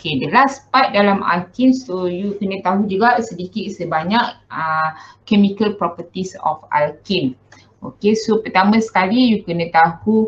Okay, the last part dalam alkene, so you kena tahu juga sedikit sebanyak chemical properties of alkene. Okay, so pertama sekali you kena tahu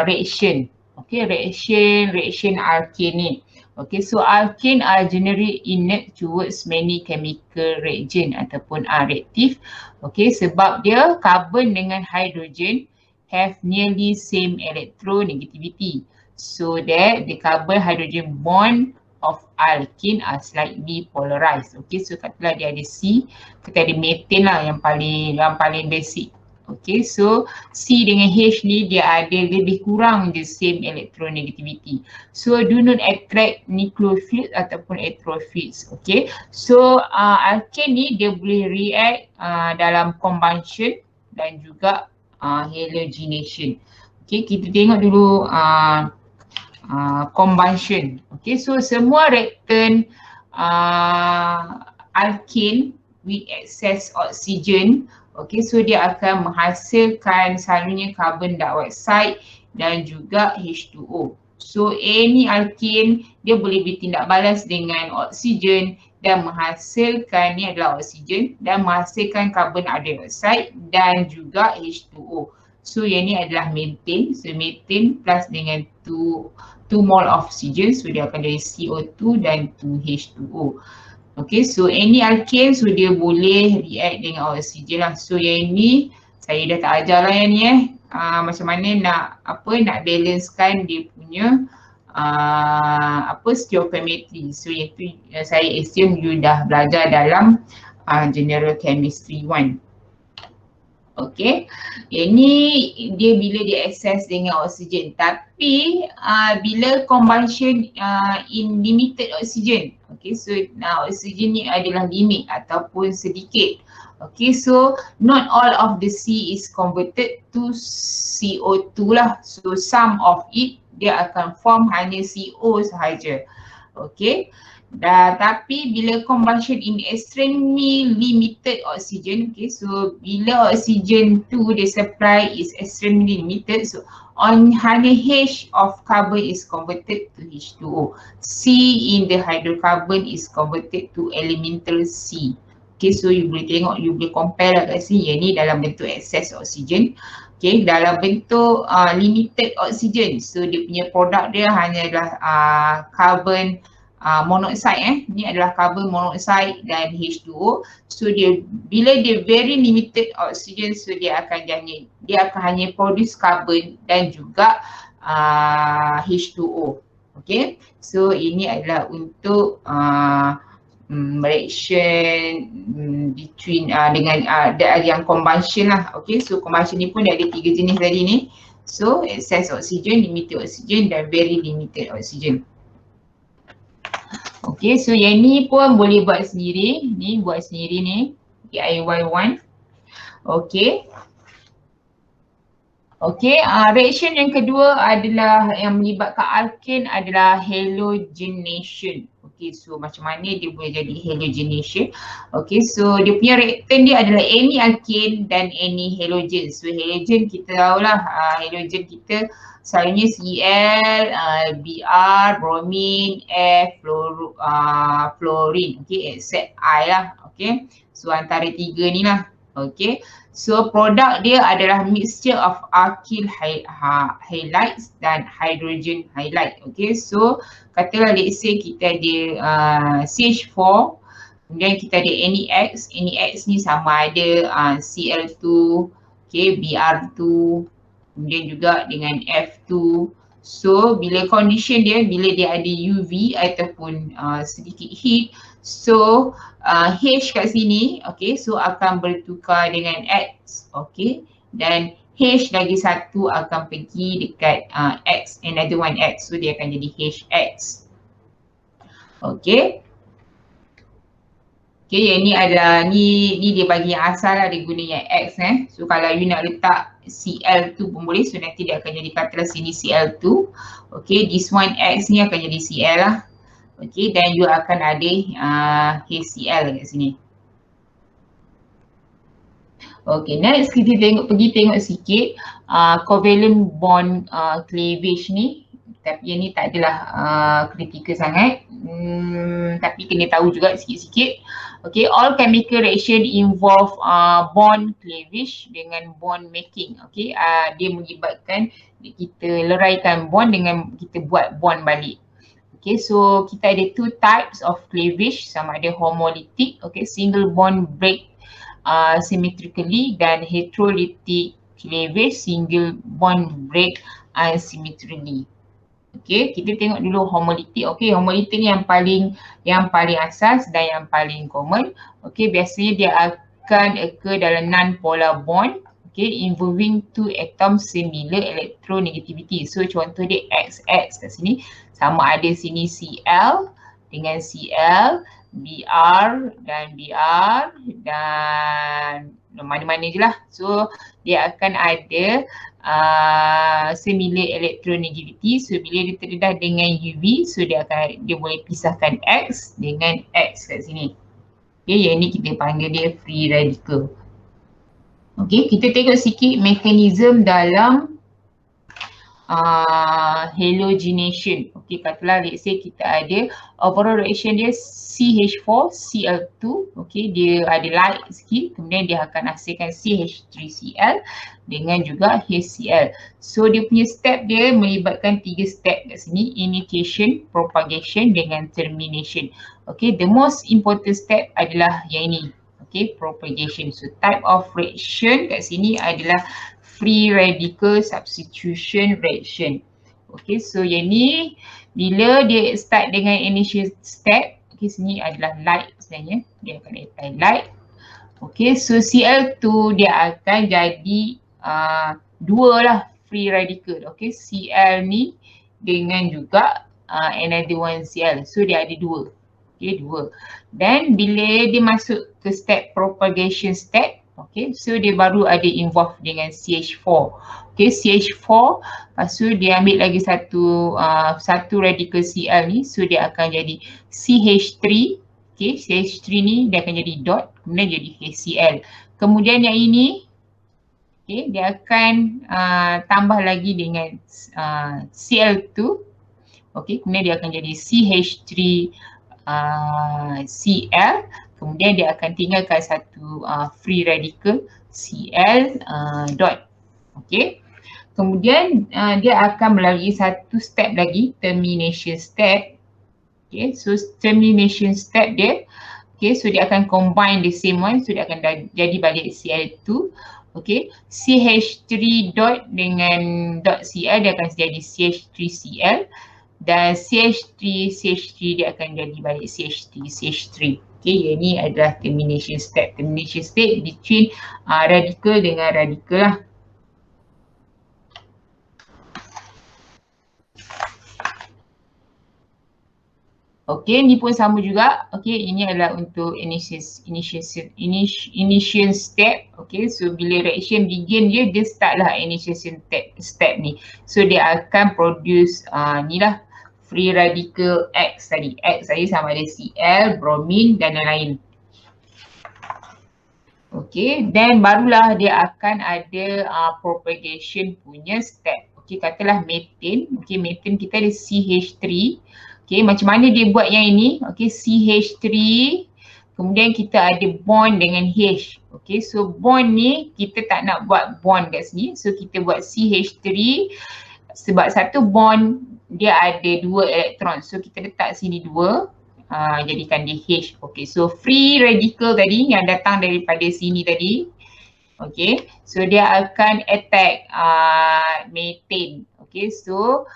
reaction. Okay, reaction alkene ni. Okay, so alkene are generally inert towards many chemical reagent ataupun reaktif. Okay, sebab dia carbon dengan hydrogen have nearly same electronegativity. So that the carbon hydrogen bond of alkene are slightly polarized. Okay, so katalah dia ada C, kita ada methane lah yang paling basic. Okay, so C dengan H ni dia ada lebih kurang the same electronegativity. So do not attract nucleophiles ataupun electrophiles. Okay, so alkene ni dia boleh react dalam combustion dan juga halogenation. Okay, kita tengok dulu combustion. Okay, so semua reactant alkene with excess oxygen, okay, so dia akan menghasilkan selalunya carbon dioxide dan juga H2O. So any alkene dia boleh bertindak balas dengan oksigen dan menghasilkan, ni adalah oksigen, dan menghasilkan carbon dioxide dan juga H2O. So yang ni adalah methane. So methane plus dengan 2 mol of oxygen, so dia akan jadi CO2 dan 2 H2O. Okay, so any alkane, so dia boleh react dengan oksigen lah. So yang ni saya dah tak ajar lah yang ni macam mana nak balancekan dia punya stoichiometry. So yang tu saya assume you dah belajar dalam general chemistry 1. Okay, ini dia bila dia excess dengan oksigen, tapi bila combustion in limited oxygen, okay, so oksigen ni adalah limit ataupun sedikit. Okay, so not all of the C is converted to CO2 lah, so some of it dia akan form hanya CO sahaja. Okay, tapi bila combustion in extremely limited oxygen, okay, so bila oxygen tu dia supply is extremely limited, so hanya H of carbon is converted to H2O. C in the hydrocarbon is converted to elemental C. Okay, so you boleh tengok, you boleh compare lah kat sini, yang ni dalam bentuk excess oxygen. Okay, dalam bentuk limited oxygen, so dia punya produk dia hanyalah carbon monoxide, ni adalah carbon monoxide dan H2O. So dia bila dia very limited oxygen, so dia akan hanya produce carbon dan juga H2O. Okay, so ini adalah untuk reaction between dengan yang combustion lah. Okay, so combustion ni pun ada 3 jenis tadi ni. So excess oxygen, limited oxygen dan very limited oxygen. Okay, so yang ni pun boleh buat sendiri. Ni buat sendiri ni, DIY1. Okay. Okay, reaction yang kedua adalah yang melibatkan alkane adalah halogenation. Okay, so macam mana dia boleh jadi halogenation? Okay, so dia punya reactant dia adalah any alkane dan any halogen. So halogen kita tahulah, halogen kita selalunya Cl, Br, bromine, F, fluorine, okay, except I lah, okay. So antara 3 ni lah, okay. So produk dia adalah mixture of alkyl halides dan hydrogen halide. Okay, so katalah let's say kita ada CH4, kemudian kita ada NEX. NEX ni sama ada Cl2, okay, Br2, kemudian juga dengan F2. So bila condition dia, bila dia ada UV ataupun sedikit heat, so H kat sini, okay, so akan bertukar dengan X, okay, dan H lagi satu akan pergi dekat X, another one X, so dia akan jadi HX. Okay. Okay, yang ni adalah, ni dia bagi yang asal lah, dia guna yang X So kalau you nak letak Cl2 pun boleh, so nanti dia akan jadi katalah sini Cl2. Okay, this one X ni akan jadi Cl lah. Okay, dan you akan ada HCl kat sini. Okay, next kita pergi tengok sikit covalent bond cleavage ni. Tapi yang ni tak adalah kritikal sangat. Tapi kena tahu juga sikit-sikit. Okay, all chemical reaction involve bond cleavage dengan bond making. Okay, dia mengibatkan kita leraikan bond dengan kita buat bond balik. Okay, so kita ada two types of cleavage, sama ada homolytic, okay, single bond break symmetrically, dan heterolytic cleavage, single bond break asymmetrically. Okay, kita tengok dulu homolytic. Okay, homolytic ni yang paling asas dan yang paling common. Okay, biasanya dia akan occur dalam non-polar bond. Okay, involving two atoms similar electronegativity. So contoh dia XX kat sini, sama ada sini Cl dengan Cl, Br dan Br, dan mana-mana je lah. So dia akan ada similar electronegativity. So bila dia terdedah dengan UV, so dia boleh pisahkan X dengan X kat sini. Okay, yang ni kita panggil dia free radical. Okay, kita tengok sikit mekanisme dalam halogenation. Okay, katalah let's say kita ada overall reaction dia CH4, Cl2. Okay, dia ada light sikit, kemudian dia akan hasilkan CH3Cl dengan juga HCl. So dia punya step dia melibatkan 3 step kat sini, initiation, propagation dengan termination. Okay, the most important step adalah yang ini. Okay, propagation. So type of reaction kat sini adalah free radical substitution reaction. Okay, so yang ni bila dia start dengan initial step, okay, sini adalah light sebenarnya, dia akan apply light. Okay, so Cl2 dia akan jadi dua lah free radical. Okay, Cl ni dengan juga another one Cl, so dia ada dua. Okay, dua. Dan bila dia masuk ke step propagation step, okay, so dia baru ada involve dengan CH4. Okay, CH4, lepas tu dia ambil lagi satu radical Cl ni, so dia akan jadi CH3. Okay, CH3 ni dia akan jadi dot, kemudian jadi HCl. Kemudian yang ini, okay, dia akan tambah lagi dengan Cl2. Okay, kemudian dia akan jadi CH3 Cl, kemudian dia akan tinggalkan satu free radical Cl dot. Okay, kemudian dia akan melalui satu step lagi, termination step. Okay, so termination step dia, okay, so dia akan combine the same one, so dia akan jadi balik Cl2. Okay, CH3 dot dengan dot Cl dia akan jadi CH3Cl. Dan CH3 dia akan jadi balik CH3. Okay, yang ni adalah termination step. Termination step between radical dengan radical lah. Okay, ni pun sama juga. Okay, ini adalah untuk initiation step. Okay, so bila reaction begin dia start lah initiation step ni. So dia akan produce ni lah, free radical X tadi. X tadi sama ada Cl, bromin dan lain-lain. Okay, dan barulah dia akan ada propagation punya step. Okay, katalah methane. Okay, methane kita ada CH3. Okay, macam mana dia buat yang ini? Okay, CH3. Kemudian kita ada bond dengan H. Okay, so bond ni kita tak nak buat bond kat sini. So kita buat CH3. Sebab satu bond dia ada dua elektron, so kita letak sini dua, jadikan dia H. Okay, so free radical tadi yang datang daripada sini tadi, okay, so dia akan attack methane. Okay, so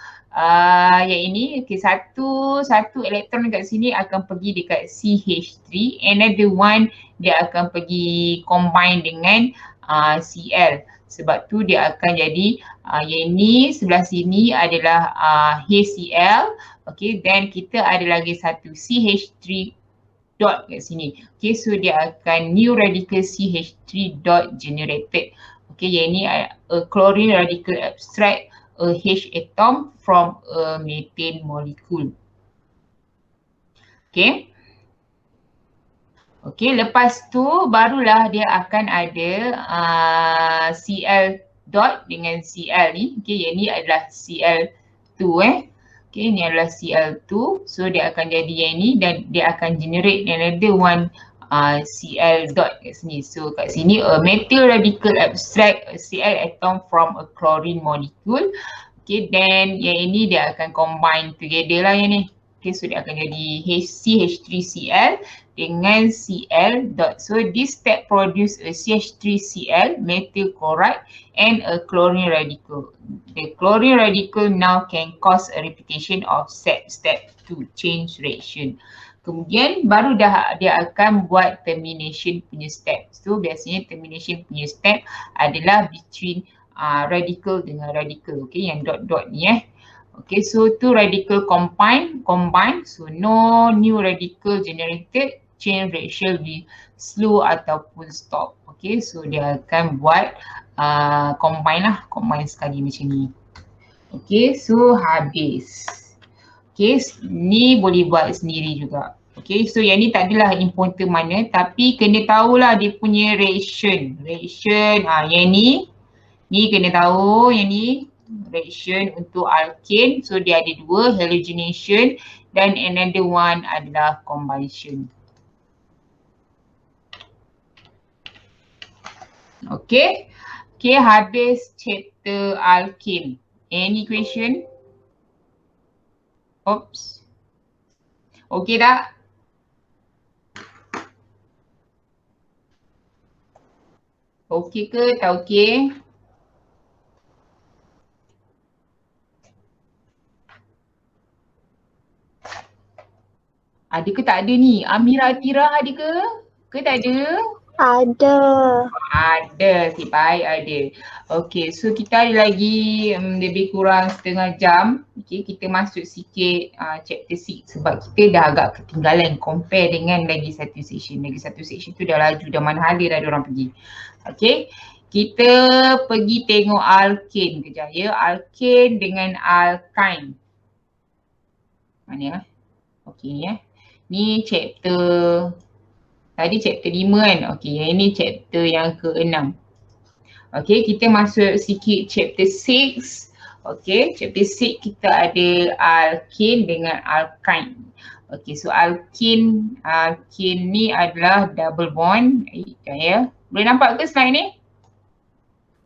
yang ini, okay, satu elektron dekat sini akan pergi dekat CH3, another one dia akan pergi combine dengan Cl. Sebab tu dia akan jadi yang ni sebelah sini adalah HCl. Okay, then kita ada lagi satu CH3 dot kat sini. Okay, so dia akan new radical CH3 dot generated. Okay, yang ni a chlorine radical abstract a H atom from a methane molecule. Okay. Okay, lepas tu barulah dia akan ada Cl dot dengan Cl ni. Okay, yang ni adalah Cl2 Okay, ni adalah Cl2. So dia akan jadi yang ni dan dia akan generate another one Cl dot kat sini. So kat sini a methyl radical abstract a Cl atom from a chlorine molecule. Okay, then yang ini dia akan combine together lah yang ni. Okay, so dia akan jadi CH3Cl dengan Cl dot. So this step produce a CH3Cl methyl chloride and a chlorine radical. The chlorine radical now can cause a repetition of step 2 change reaction. Kemudian baru dia akan buat termination punya step. So biasanya termination punya step adalah between radical dengan radical. Okay, yang dot-dot ni Okay, so two radical combine, so no new radical generated, chain reaction will slow ataupun stop. Okay, so dia akan buat combine sekali macam ni. Okay, so habis. Okay, ni boleh buat sendiri juga. Okay, so yang ni tak adalah important mana, tapi kena tahulah dia punya reaction. Yang ni kena tahu yang ni reaction untuk alkane. So dia ada dua, halogenation dan another one adalah combustion. Okay. Okay, habis chapter alkane. Any question? Oops. Okay tak? Okay ke? Tak okay? Ada ke tak ada ni? Amira Atira ada ke? Ke tak ada? Ada. Ada, si baik ada. Okay, so kita ada lagi lebih kurang setengah jam. Okay, kita masuk sikit chapter 6 sebab kita dah agak ketinggalan compare dengan lagi satu section. Lagi satu section tu dah laju, dah mana hadir dah diorang pergi. Okay, kita pergi tengok alkane kejap ya. Alkane dengan alkyne. Mana? Okay ni Ni chapter tadi chapter 5 kan? Okay, yang ini chapter yang ke-6. Okay, kita masuk sikit chapter 6. Okay, chapter 6 kita ada alkane dengan alkyne. Okay, so alkane ni adalah double bond. Ya. Boleh nampak ke slide ni?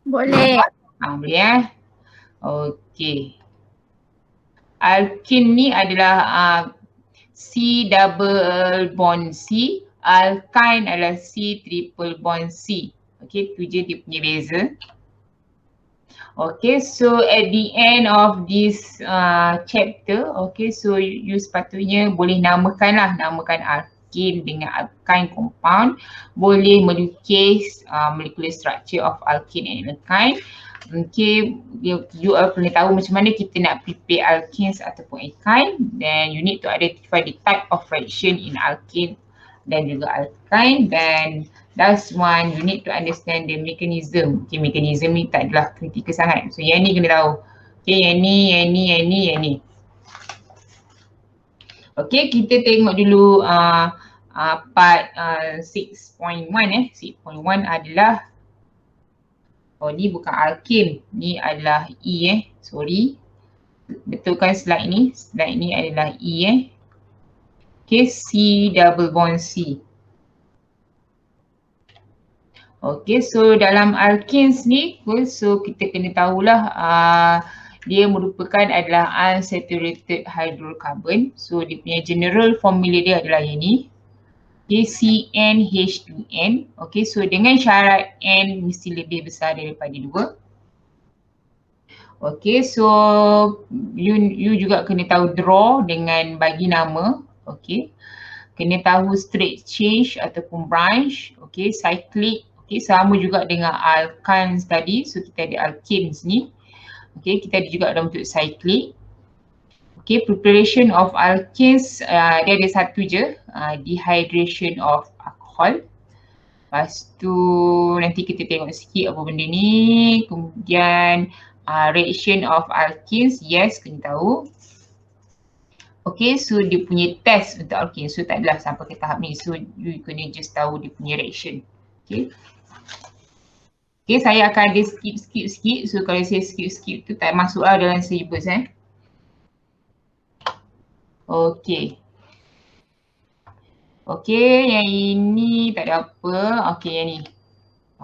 Boleh. Boleh Okay. Alkane ni adalah C double bond C. Alkyne adalah C triple bond C. Okay, tu je dia punya beza. Okay, so at the end of this chapter, okay, so you sepatutnya boleh namakan alkane dengan alkyne compound. Boleh melukis molecular structure of alkane and alkyne. Okay, you all perlu tahu macam mana kita nak prepare alkanes ataupun alkyne. Then you need to identify the type of reaction in alkane dan juga alkyne. Dan last one, you need to understand the mechanism. Okay, mechanism ni tak adalah kritikal sangat. So yang ni kena tahu. Okay, yang ni. Okay, kita tengok dulu part 6.1 6.1 adalah ni bukan alkane, ni adalah E sorry. Betulkan slide ni. Slide ni adalah E Okay, C double bond C. Okay, so dalam alkanes ni, so kita kena tahulah dia merupakan adalah unsaturated hydrocarbon. So dia punya general formula dia adalah yang ni. Okay, CnH2n. Okay, so dengan syarat N mesti lebih besar daripada 2. Okay, so you juga kena tahu draw dengan bagi nama. Okay, kena tahu straight change ataupun branch. Okay, cyclic. Okay, sama juga dengan alkynes tadi. So kita ada alkanes ni. Okay, kita ada juga dalam bentuk cyclic. Okay, preparation of alkanes dia ada satu je, dehydration of alcohol. Lepas tu nanti kita tengok sikit apa benda ni. Kemudian reaction of alkanes, yes kena tahu. Okay, so dia punya test untuk alkane. So tak adalah sampai ke tahap ni. So you kena just tahu dia punya reaction. Okay. Okay, saya akan ada skip. So kalau saya skip tu tak masuk lah dalam syllabus Okey. Okey, yang ini tak ada apa. Okey, yang ni.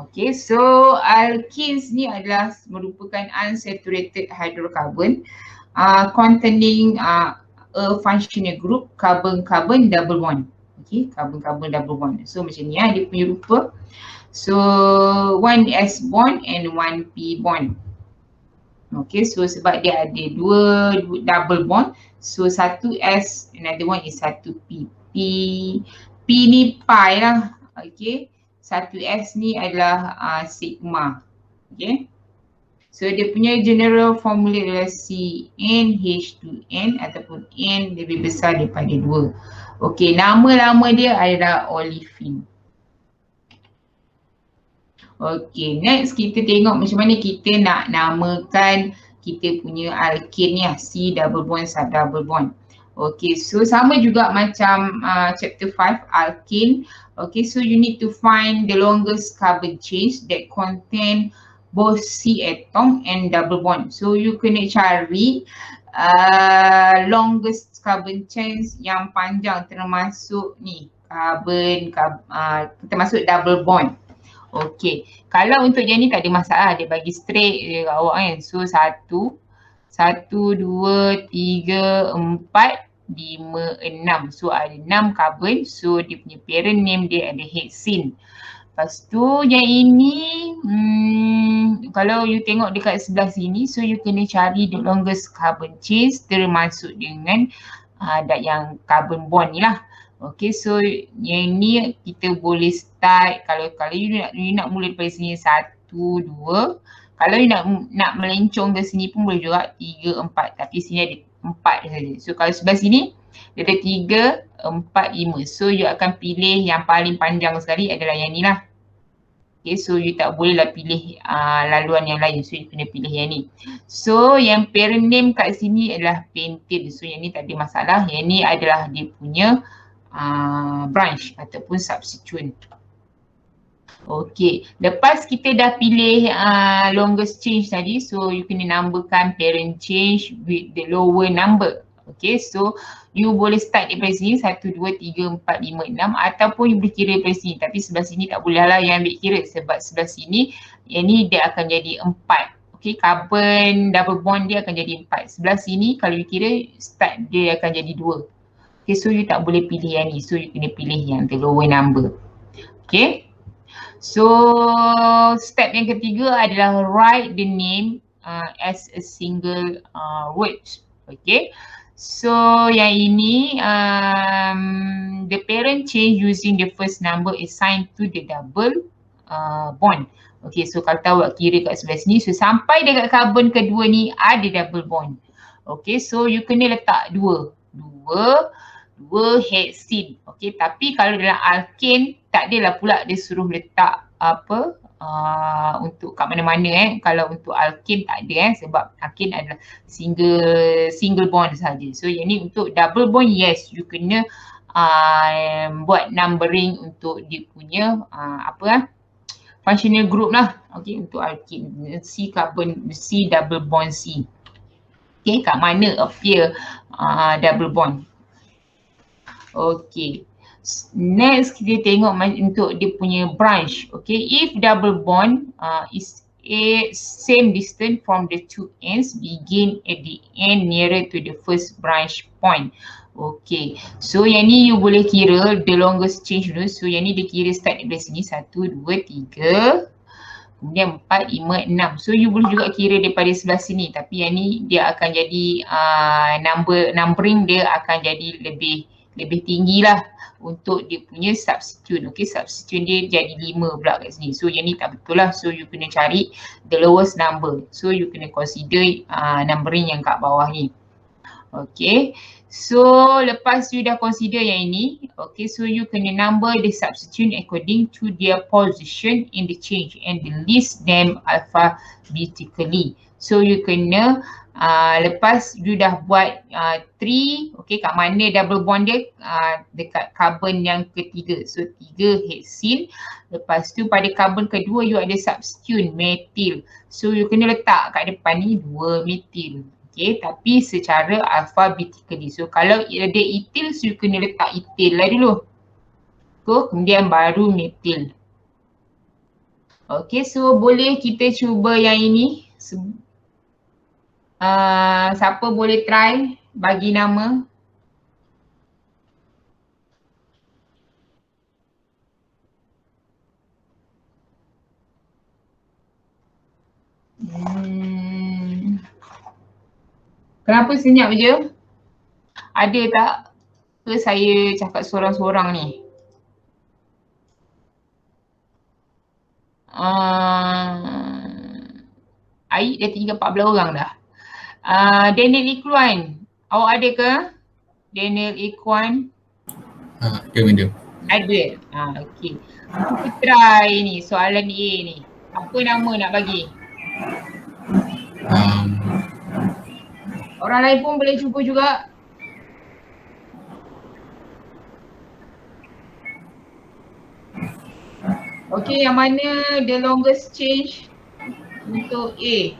Okey, so alkenes ni adalah merupakan unsaturated hydrocarbon containing a functional group carbon-carbon double bond. Okey, carbon-carbon double bond. So macam ni dia punya rupa. So one S bond and one P bond. Okay, so sebab dia ada dua double bond, so satu S, another one is satu P. P ni pi lah, okay. Satu S ni adalah sigma, okay. So dia punya general formula adalah CnH2n ataupun N lebih besar daripada 2. Okay, nama lama dia adalah olefin. Okay, next kita tengok macam mana kita nak namakan kita punya alkane ni C double bond sub double bond. Okay, so sama juga macam chapter 5 alkane. Okay, so you need to find the longest carbon chains that contain both C atom and double bond. So you kena cari longest carbon chains yang panjang termasuk ni carbon termasuk double bond. Okey, kalau untuk yang ni tak ada masalah, dia bagi straight je kat awak kan. So 1, 2, 3, 4, 5, 6. So ada 6 carbon, so dia punya parent name dia ada hexene. Lepas tu yang ini, kalau you tengok dekat sebelah sini, so you kena cari the longest carbon chains termasuk dengan yang carbon bond ni lah. Okay, so yang ni kita boleh start kalau you nak mula daripada sini 1, 2. Kalau you nak melencong ke sini pun boleh juga 3, 4. Tapi sini ada 4 saja. So kalau sebelah sini dia ada 3, 4, 5. So you akan pilih yang paling panjang sekali adalah yang ni lah. Okay, so you tak boleh lah pilih laluan yang lain. So you kena pilih yang ni. So yang parent name kat sini adalah pentane. So yang ni tak ada masalah. Yang ni adalah dia punya branch ataupun substituent. Okay, lepas kita dah pilih longest change tadi, so you kena numberkan parent change with the lower number. Okay, so you boleh start daripada sini 1, 2, 3, 4, 5, 6 ataupun you boleh kira daripada sini. Tapi sebelah sini tak boleh lah yang ambil kira sebab sebelah sini yang ni dia akan jadi 4. Okay, carbon double bond dia akan jadi 4. Sebelah sini kalau you kira start dia akan jadi 2. Okay, so you tak boleh pilih yang ni. So you kena pilih yang the lower number. Okay. So step yang ketiga adalah write the name as a single word. Okay. So yang ini the parent chain using the first number assigned to the double bond. Okay, so kalau tahu awak kira kat sebelah sini, so sampai dekat carbon kedua ni ada double bond. Okay, so you kena letak 2 hexene. Okay, tapi kalau dalam alkane tak adalah pula dia suruh letak apa untuk kat mana-mana Kalau untuk alkane tak ada sebab alkane adalah single bond saja. So yang ni untuk double bond, yes, you kena buat numbering untuk dia punya functional group lah. Okay, untuk alkane C double bond C. Okay, kat mana appear double bond. Okay, next kita tengok untuk dia punya branch. Okay, if double bond is a same distance from the two ends begin at the end nearer to the first branch point. Okay, so yang ni you boleh kira the longest change dulu. So yang ni dia kira start dari sini 1, 2, 3. Kemudian 4, 5, 6. So you boleh juga kira daripada sebelah sini. Tapi yang ni dia akan jadi numbering dia akan jadi lebih tinggi lah untuk dia punya substitute. Okay, substitute dia jadi 5 pula kat sini. So yang ni tak betul lah. So you kena cari the lowest number. So you kena consider numbering yang kat bawah ni. Okay, so lepas you dah consider yang ini, okay, so you kena number the substituent according to their position in the change and list them alphabetically. So you kena lepas you dah buat 3, okay, kat mana double bond dia dekat carbon yang ketiga. So 3 hexene. Lepas tu pada carbon kedua you ada substituent methyl. So you kena letak kat depan ni 2 methyl. Okay, tapi secara alphabetically. So kalau ada etil, so you kena letak etil lah dulu. So kemudian baru metil. Okay, so boleh kita cuba yang ini. Siapa boleh try bagi nama? Kenapa senyap je? Ada tak ke saya cakap sorang-sorang ni? Aik dah tinggal 14 orang dah. Daniel Ikhwan, awak ada ke? Daniel Ikhwan? Ada madam. Ada? Okey. Kita try ni, soalan A ni. Apa nama nak bagi? Orang lain pun boleh cuba juga. Okey, yang mana the longest change untuk A?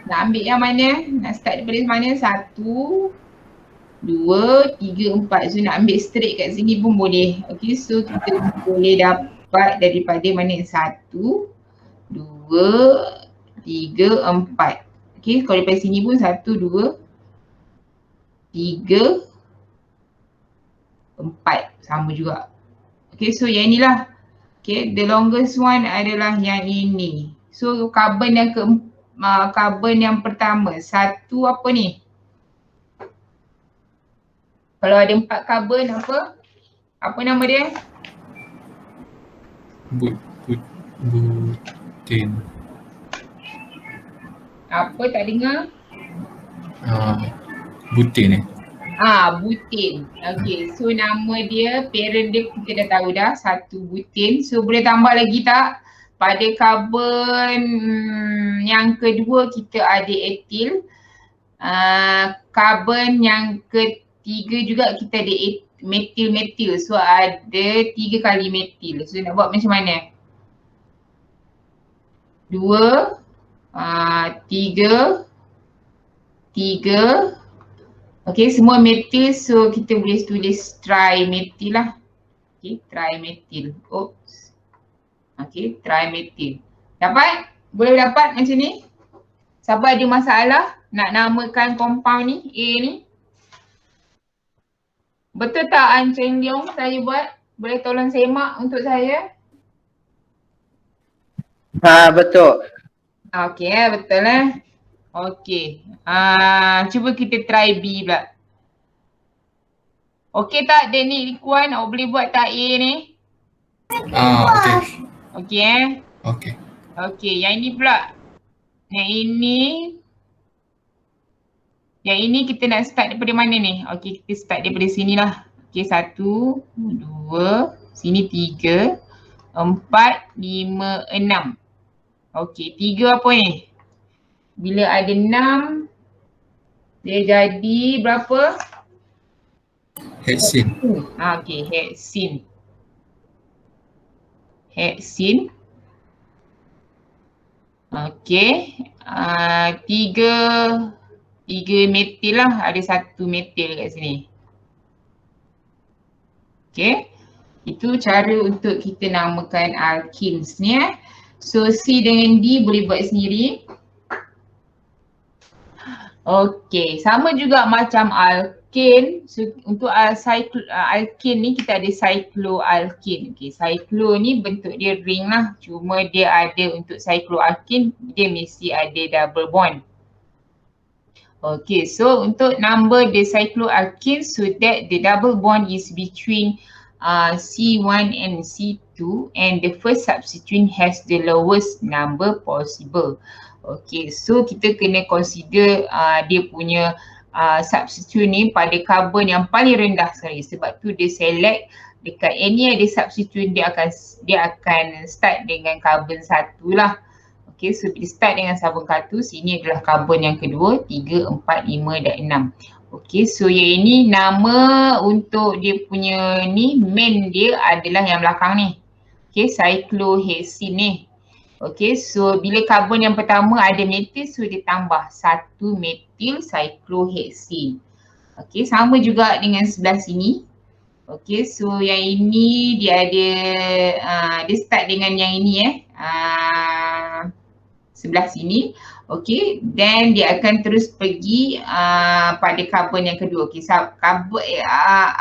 Nak ambil yang mana? Nak start daripada mana? 1, 2, 3, 4. So nak ambil straight kat sini pun boleh. Okey, so kita boleh dapat daripada mana? 1, 2, 3, 4. Okey, kalau daripada sini pun 1, 2, 3, 4. Sama juga. Okey, so yang inilah. Okey, the longest one adalah yang ini. So carbon yang carbon yang pertama, 1 apa ni? Kalau ada 4 carbon apa? Apa nama dia? Buten. Apa tak dengar? Buten Buten. Okay, so nama dia, parent dia kita dah tahu dah, 1 buten. So boleh tambah lagi tak? Pada karbon yang kedua kita ada etil. Karbon yang ketiga juga kita ada metil. So ada 3 kali metil. So nak buat macam mana? 2, 3. Okay, semua metil, so kita boleh tulis trimetil lah. Okay, trimetil. Oops. Okay, trimetil. Dapat? Boleh dapat macam ni? Siapa ada masalah nak namakan compound ni, A ni? Betul tak An Cheng Leong saya buat? Boleh tolong semak untuk saya? Betul. Okay, betul Okay. Cuba kita try B pula. Okay tak Daniel Ikhwan? Awak boleh buat tak A ni? Okay. Okay Okay. Okay, yang ini pula. Yang ini kita nak start daripada mana ni? Okay, kita start daripada sini lah. Okay, 1, 2, sini 3, 4, 5, 6. Okay, 3 apa ni? Bila ada 6, dia jadi berapa? Hexene. Okay, hexene. Okay, 3 metil lah, ada 1 metil kat sini. Okay, itu cara untuk kita namakan alkenes ni So C dengan D boleh buat sendiri. Okay, sama juga macam alkane. So untuk alkane ni kita ada cycloalkane. Okay, cyclo ni bentuk dia ring lah. Cuma dia ada untuk cycloalkane dia mesti ada double bond. Okay, so untuk number the cycloalkane so that the double bond is between C1 and C2 and the first substituent has the lowest number possible. Okay, so kita kena consider dia punya substituent ni pada carbon yang paling rendah sekali. Sebab tu dia select dekat any ada substituent dia akan start dengan carbon 1 lah. Okay, so bila start dengan carbon 1, sini adalah carbon yang kedua, 3, 4, 5 dan 6. Okay, so yang ini nama untuk dia punya ni, main dia adalah yang belakang ni. Okay, cyclohexene ni. Okay, so bila karbon yang pertama ada metil, so dia tambah satu metil cyclohexane. Okay, sama juga dengan sebelah sini. Okay, so yang ini dia ada, dia start dengan yang ini sebelah sini. Okay, then dia akan terus pergi pada karbon yang kedua. Okay, so karbon,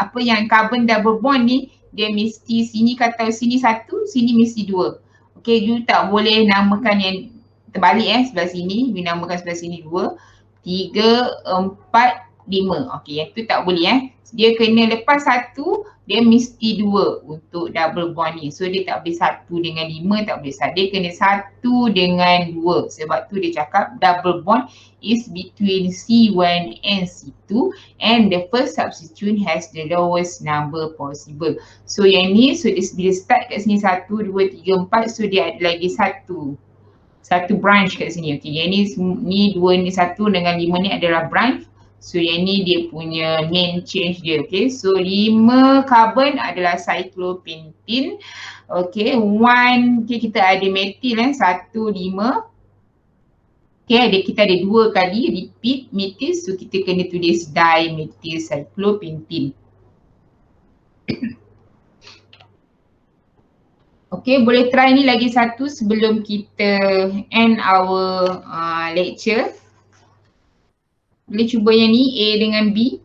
apa yang karbon double bond ni, dia mesti sini kata sini satu, sini mesti dua. Okay, you tak boleh namakan yang terbalik sebelah sini, you namakan sebelah sini 2, 3, 4, 5. Okay, yang tu tak boleh dia kena lepas satu, dia mesti 2 untuk double bond ni. So dia tak boleh 1 dengan 5, tak boleh. Dia kena 1 dengan 2. Sebab tu dia cakap double bond is between C1 and C2 and the first substituent has the lowest number possible. So yang ni, so dia start kat sini 1, 2, 3, 4, so dia ada lagi satu branch kat sini. Okay, yang ni 2 ni 1 dengan 5 ni adalah branch. So yang ni dia punya main change dia. Okay, so 5 carbon adalah cyclopentene. Okay, kita ada metil 1, 5. Okay, kita ada 2 kali repeat metil, so kita kena tulis dimethyl cyclopentene. Okay, boleh try ni lagi satu sebelum kita end our lecture. Boleh cuba yang ni, A dengan B.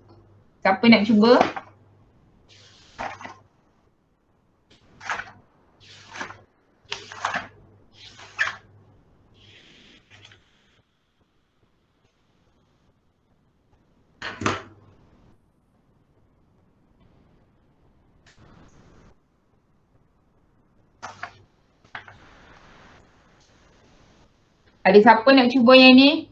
Siapa nak cuba? Ada siapa nak cuba yang ni?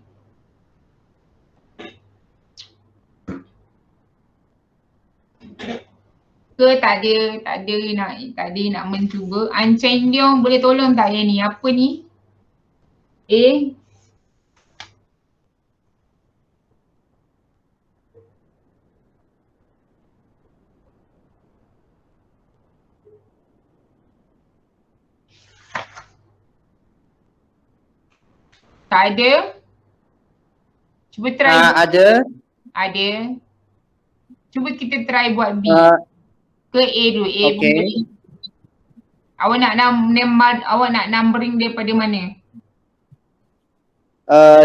Ke tak ada nak mencuba. Chen Leong boleh tolong tak yang ni? Apa ni? A. Tak ada? Cuba try. Ada. Ada. Cuba kita try buat B. Ke A dulu. A Okay. boleh. Awak nak numbering daripada mana?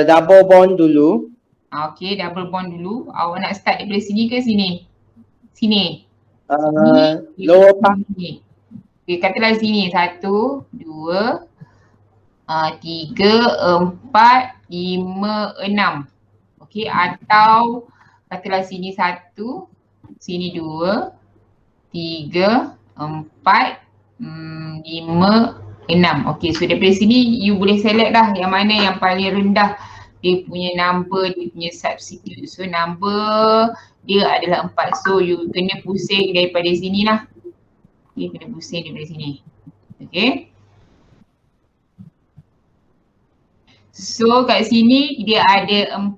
Double bond dulu. Okay, double bond dulu. Awak nak start daripada sini ke sini? Sini. Lower part. Sini. Okay, katalah sini. 1, 2, 3, 4, 5, 6. Okay, atau katalah sini 1, sini 2, 3, 4, 5, 6. Okay, so daripada sini you boleh select lah yang mana yang paling rendah dia punya number, dia punya substitute. So number dia adalah 4. So you kena pusing daripada sini lah. Okay, kena pusing daripada sini. Okay. So kat sini dia ada 4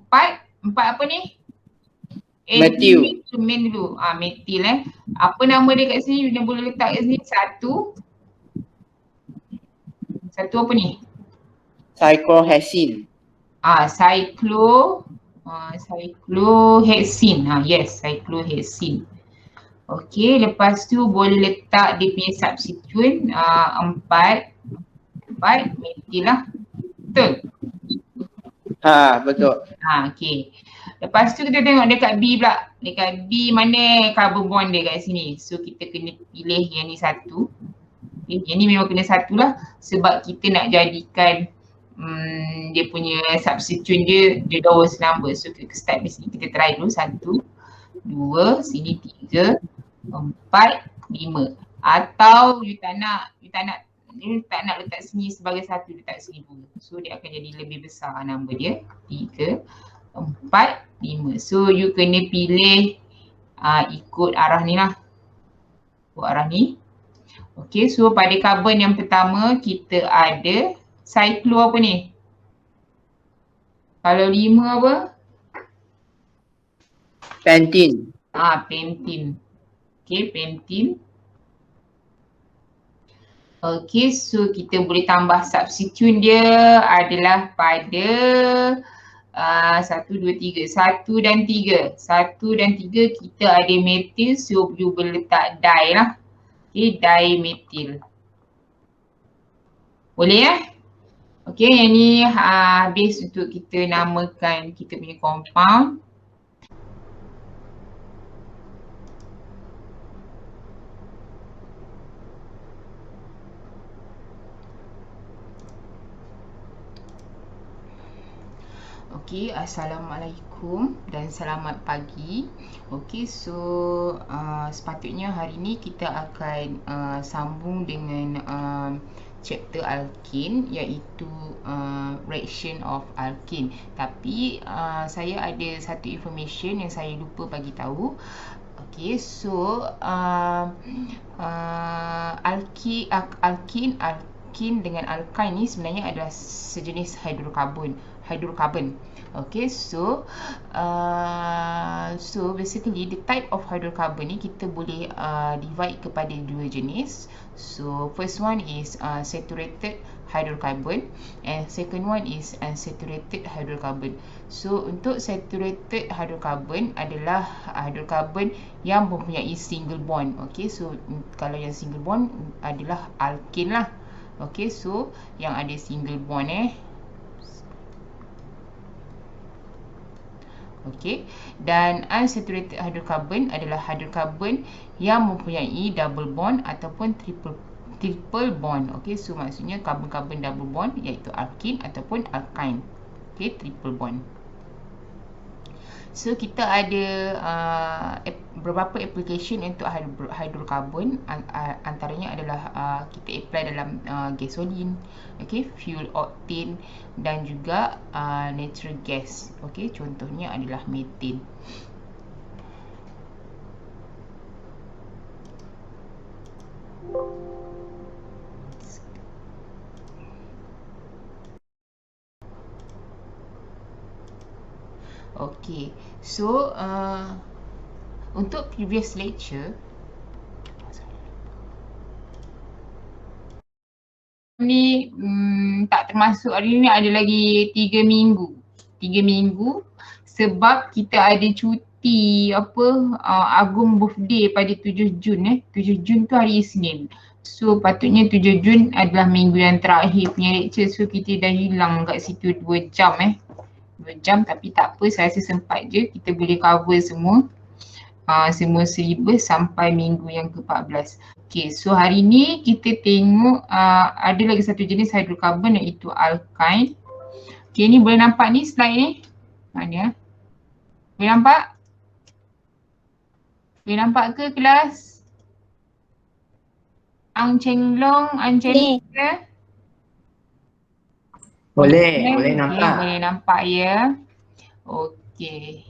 apa ni? Metil. Main dulu. Metil Apa nama dia kat sini? You boleh letak kat sini. Satu apa ni? Cyclohexene. Cyclohexene. Yes, cyclohexene. Okay, lepas tu boleh letak dia punya substituent 4 metil lah. Betul? Betul. Okay. Lepas tu kita tengok dekat B pula. Dekat B mana carbon bond dia kat sini. So kita kena pilih yang ni 1. Okay, yang ni memang kena 1 lah. Sebab kita nak jadikan dia punya substituent dia the lowest number. So kita start di sini. Kita try dulu 1, 2, sini 3, 4, 5. Atau you tak nak letak sini sebagai 1, letak sini 2. So dia akan jadi lebih besar number dia. 3, 4, 5. So you kena pilih ikut arah ni lah. Ikut arah ni. Okay, so pada karbon yang pertama kita ada cyclo apa ni? Kalau 5 apa? Pentene. Pentene. Okay, pentene. Okay, so kita boleh tambah substituent dia adalah pada 1, 2, 3. 1 dan 3. 1 dan 3 kita ada metil, so you boleh letak di lah. Okay, dimethyl. Boleh ya? Okay, yang ni habis untuk kita namakan kita punya compound. Okay, Assalamualaikum dan selamat pagi. Okay, so sepatutnya hari ni kita akan sambung dengan chapter alkene, iaitu reaction of alkene. Tapi saya ada satu information yang saya lupa bagi tahu. Okay, so alkene dengan alkyne ni sebenarnya adalah sejenis hidrokarbon. Okay, so basically the type of hydrocarbon ni kita boleh divide kepada dua jenis. So first one is saturated hydrocarbon and second one is unsaturated hydrocarbon. So untuk saturated hydrocarbon adalah hydrocarbon yang mempunyai single bond. Okay, so kalau yang single bond adalah alkene lah. Okay, so yang ada single bond Okay, dan unsaturated hydrocarbon adalah hydrocarbon yang mempunyai double bond ataupun triple bond. Okay, so maksudnya karbon-karbon double bond iaitu alkene ataupun alkyne. Okay, triple bond. So kita ada beberapa application untuk hydrocarbon, antaranya adalah kita apply dalam gasolin, okay, fuel octane dan juga natural gas. Okay, contohnya adalah methane. Okay, so untuk previous lecture ni tak termasuk hari ni, ada lagi 3 minggu. 3 minggu sebab kita ada cuti Agung birthday pada 7 Jun 7 Jun tu hari Isnin. So patutnya 7 Jun adalah minggu yang terakhir punya lecture. So kita dah hilang kat situ 2 jam 2 jam, tapi tak apa, saya rasa sempat je kita boleh cover semua syllabus sampai minggu yang ke-14. Okay, so hari ni kita tengok ada lagi satu jenis hydrocarbon iaitu alkyne. Okay, ni boleh nampak ni slide ni? Mana? Boleh nampak? Boleh nampak ke kelas? Ang Cheng Long, Ang Cheng Long? Boleh nampak. Boleh nampak ya. Okey.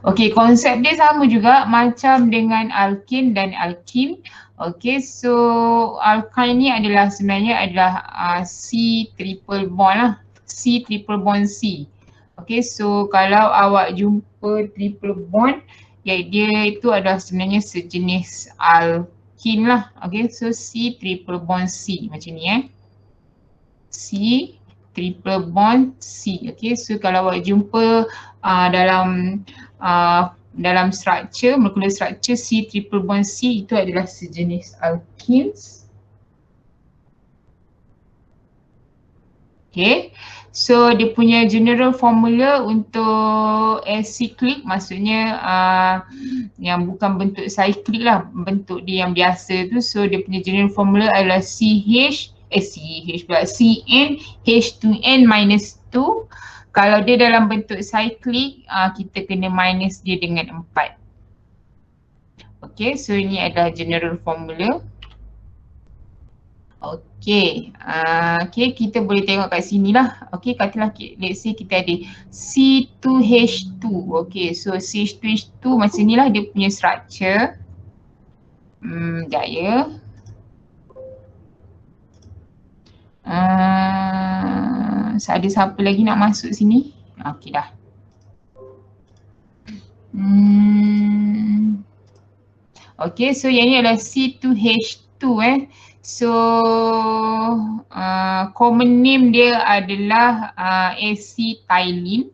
Okey, konsep dia sama juga macam dengan alkene dan alkene. Okey, so alkyne ni adalah sebenarnya adalah C triple bond lah. C triple bond C. Okey, so kalau awak jumpa triple bond, ya dia itu adalah sebenarnya sejenis alkene lah. Okey, so C triple bond C macam ni C triple bond C. Okay, so kalau awak jumpa dalam structure, molecular structure C triple bond C itu adalah sejenis alkenes. Okay, so dia punya general formula untuk acyclic, maksudnya yang bukan bentuk cyclic lah, bentuk dia yang biasa tu. So dia punya general formula adalah CnH2n minus 2. Kalau dia dalam bentuk cyclic, kita kena minus dia dengan 4. Okay, so ini adalah general formula. Okay, kita boleh tengok kat sini lah. Okay, katalah let's say kita ada C2H2. Okay, so CH2H2 macam ni lah dia punya structure. Sekejap ya. Ada siapa lagi nak masuk sini? Okey dah. Okey, so yang ni adalah C2H2. satu So common name dia adalah acetylene.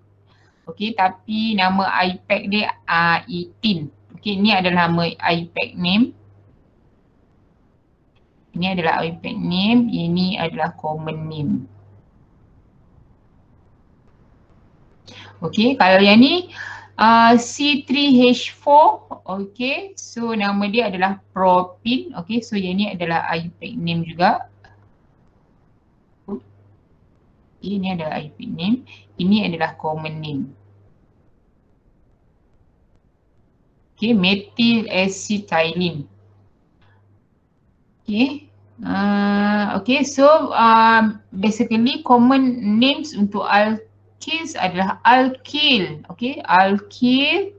Okay, tapi nama IUPAC dia etin. Okay, ini adalah nama IUPAC name. Ini adalah IUPAC name, ini adalah common name. Okay, kalau yang ni C3H4, okay, so nama dia adalah propene. Okay, so yang ni adalah IUPAC name juga. Okay, ini adalah IUPAC name, ini adalah common name. Okay, methyl acetylene. Okay, okay, so basically common names untuk alkenes adalah alkyl. Okay, alkyl.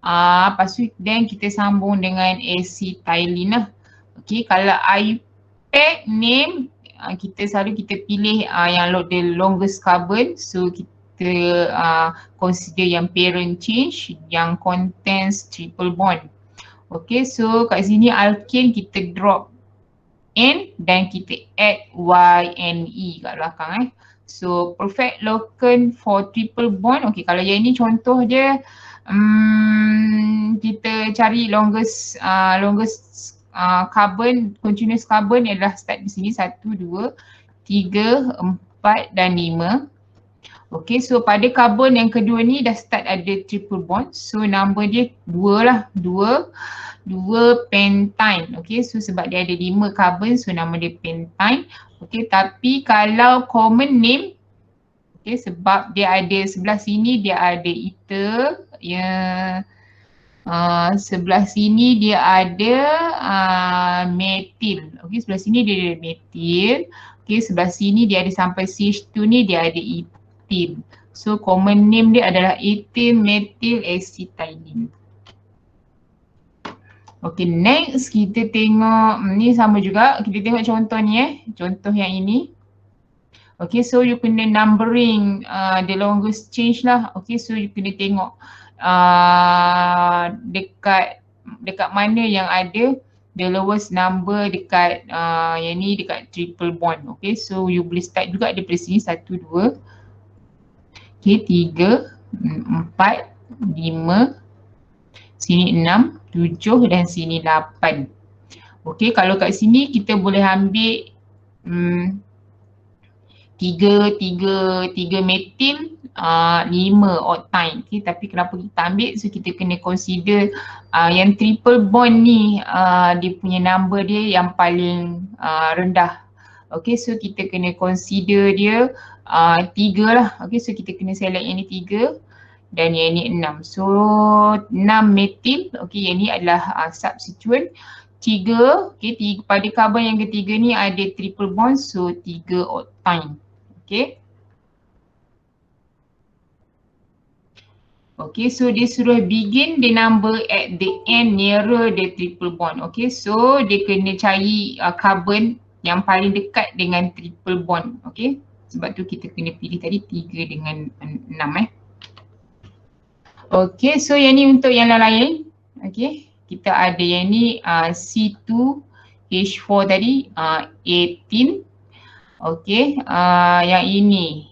Lepas tu then kita sambung dengan acetylene lah. Okay, kalau IUPAC name kita selalu pilih yang the longest carbon. So kita consider yang parent change yang contains triple bond. Okay, so kat sini alkane kita drop N dan kita add YNE kat belakang So perfect locant for triple bond. Okay, kalau yang ni contoh dia kita cari longest carbon, continuous carbon adalah start di sini 1, 2, 3, 4 dan 5. Okay, so pada carbon yang kedua ni dah start ada triple bond. So number dia 2 lah, 2 pentine. Okay, so sebab dia ada 5 carbon, so nama dia pentine. Okay, tapi kalau common name, okay, sebab dia ada sebelah sini dia ada ether, sebelah sini dia ada methyl. Okay, sebelah sini dia ada methyl. Okay, sebelah sini dia ada sampai CH2 ni dia ada ethyl. So common name dia adalah ethyl methyl acetylene. Okay, next kita tengok ni sama juga, kita tengok contoh ni contoh yang ini. Okay, so you kena numbering the longest change lah. Okay, so you kena tengok dekat mana yang ada the lowest number dekat yang ni dekat triple bond. Okay, so you boleh start juga daripada sini 1, 2, okay, 3, 4, 5, sini 6, 7 dan sini 8. Okay, kalau kat sini kita boleh ambil 3 methyl, 5 octane. Okay, tapi kenapa kita ambil? So kita kena consider yang triple bond ni dia punya number dia yang paling rendah. Okay, so kita kena consider dia 3 lah. Okay, so kita kena select yang ni 3 dan yang ni 6. So 6 methyl, okay, yang ni adalah substituent. 3, okay, pada carbon yang ketiga ni ada triple bond, so 3 octane. Okay. Okay, so dia suruh begin the number at the end nearer the triple bond. Okay, so dia kena cari carbon yang paling dekat dengan triple bond. Okay, sebab tu kita kena pilih tadi 3 dengan 6 Okay, so yang ni untuk yang lain. Okay, kita ada yang ni C2H4 tadi 18. Okay, yang ini.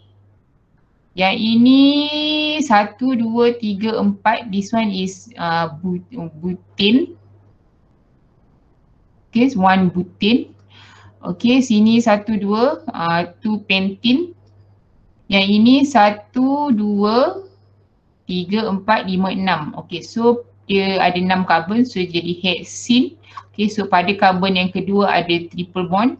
Yang ini 1, 2, 3, 4. This one is butane. Okay, 1 butane. Okay, sini 1, 2, 2 pentene. Yang ini 1, 2, 3, 4, 5, 6. Okay, so dia ada 6 carbon, so jadi hexene. Okay, so pada carbon yang kedua ada triple bond.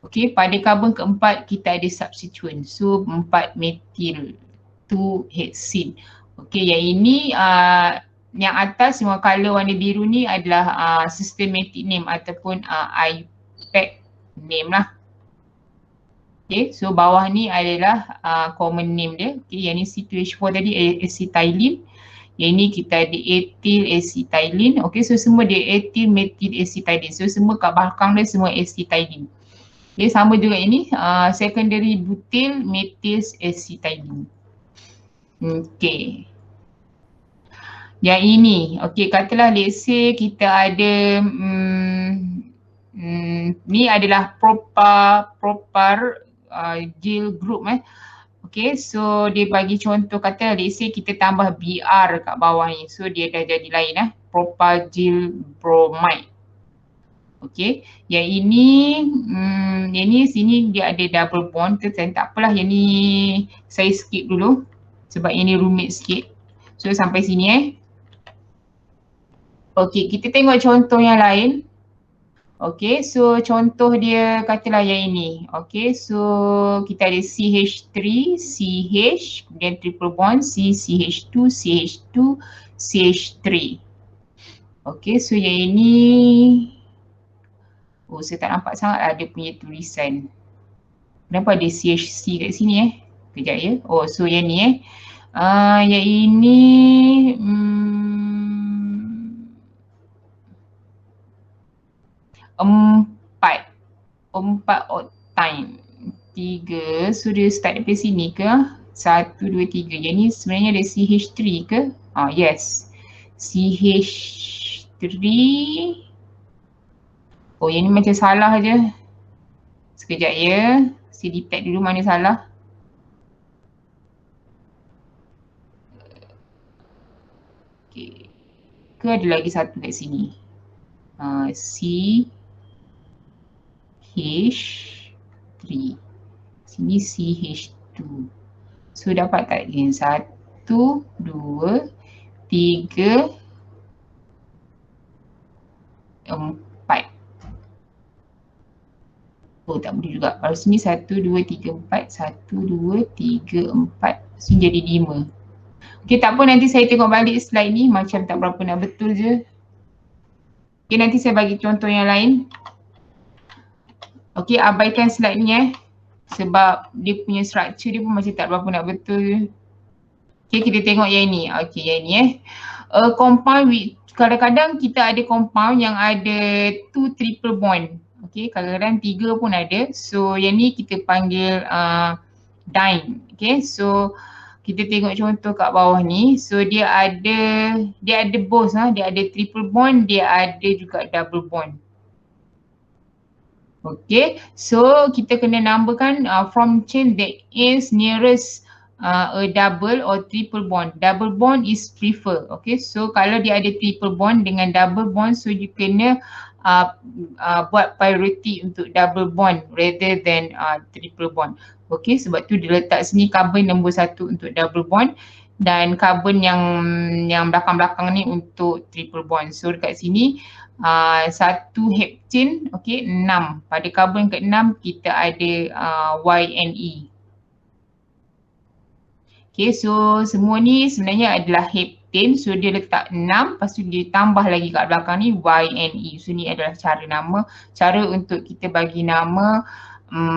Okay, pada carbon keempat kita ada substituent. So 4 methyl 2 hexene. Okay, yang ini yang atas semua color warna biru ni adalah systematic name ataupun IUPAC name lah. Okay, so bawah ni adalah common name dia. Okay, yang ni C2H4 tadi acetylene. Yang ni kita ada ethyl acetylene. Okay, so semua dia ethyl methyl acetylene. So semua kat belakang dia semua acetylene. Okay, sama juga ini secondary butyl methyl acetylene. Okay. Yang ini, okay, katalah let's say kita ada ni adalah propar gel group Okay, so dia bagi contoh kata let's say kita tambah Br kat bawah ni. So dia dah jadi lain propyl bromide. Okay, yang ini sini dia ada double bond tu, tak apalah, yang ni saya skip dulu sebab ini rumit sikit. So sampai sini Okay, kita tengok contoh yang lain. Okay, so contoh dia katalah yang ini. Okay, so kita ada CH3, CH, kemudian triple bond, CH2, CH2, CH3. Okay, so yang ini, saya tak nampak sangat lah dia punya tulisan. Kenapa ada CHC kat sini Kejap ya. So yang ni yang ini empat octane. 3, so dia start daripada sini ke? 1, 2, 3. Yang ni sebenarnya ada CH3 ke? Yes. CH3. Yang ni macam salah je. Sekejap ya. Saya detect dulu mana salah. Okay. Ke ada lagi satu kat sini. CH3. Sini CH2. So dapat tak? 1, 2, 3, 4. Tak boleh juga. Kalau sini 1, 2, 3, 4. 1, 2, 3, 4. Sini jadi 5. Okay, tak apa, nanti saya tengok balik slide ni macam tak berapa nak betul je. Okay, nanti saya bagi contoh yang lain. Okay, abaikan slide ni sebab dia punya structure dia pun macam tak berapa nak betul je. Okay, kita tengok yang ni. Okay, yang ni compound with, kadang-kadang kita ada compound yang ada 2 triple bond. Okay, kadang-kadang 3 pun ada. So yang ni kita panggil diene. Okay, so kita tengok contoh kat bawah ni. So dia ada both dia ada triple bond, dia ada juga double bond. Okay, so kita kena numberkan from chain that is nearest a double or triple bond. Double bond is prefer. Okay, so kalau dia ada triple bond dengan double bond, so you kena buat priority untuk double bond rather than triple bond. Okay, sebab tu dia letak sini carbon nombor 1 untuk double bond dan carbon yang belakang-belakang ni untuk triple bond. So dekat sini 1 heptane, okay, 6. Pada carbon ke-6 kita ada YNE. Okay, so semua ni sebenarnya adalah heptane. So dia letak 6, lepas tu dia tambah lagi kat belakang ni YNE. So ni adalah cara untuk kita bagi nama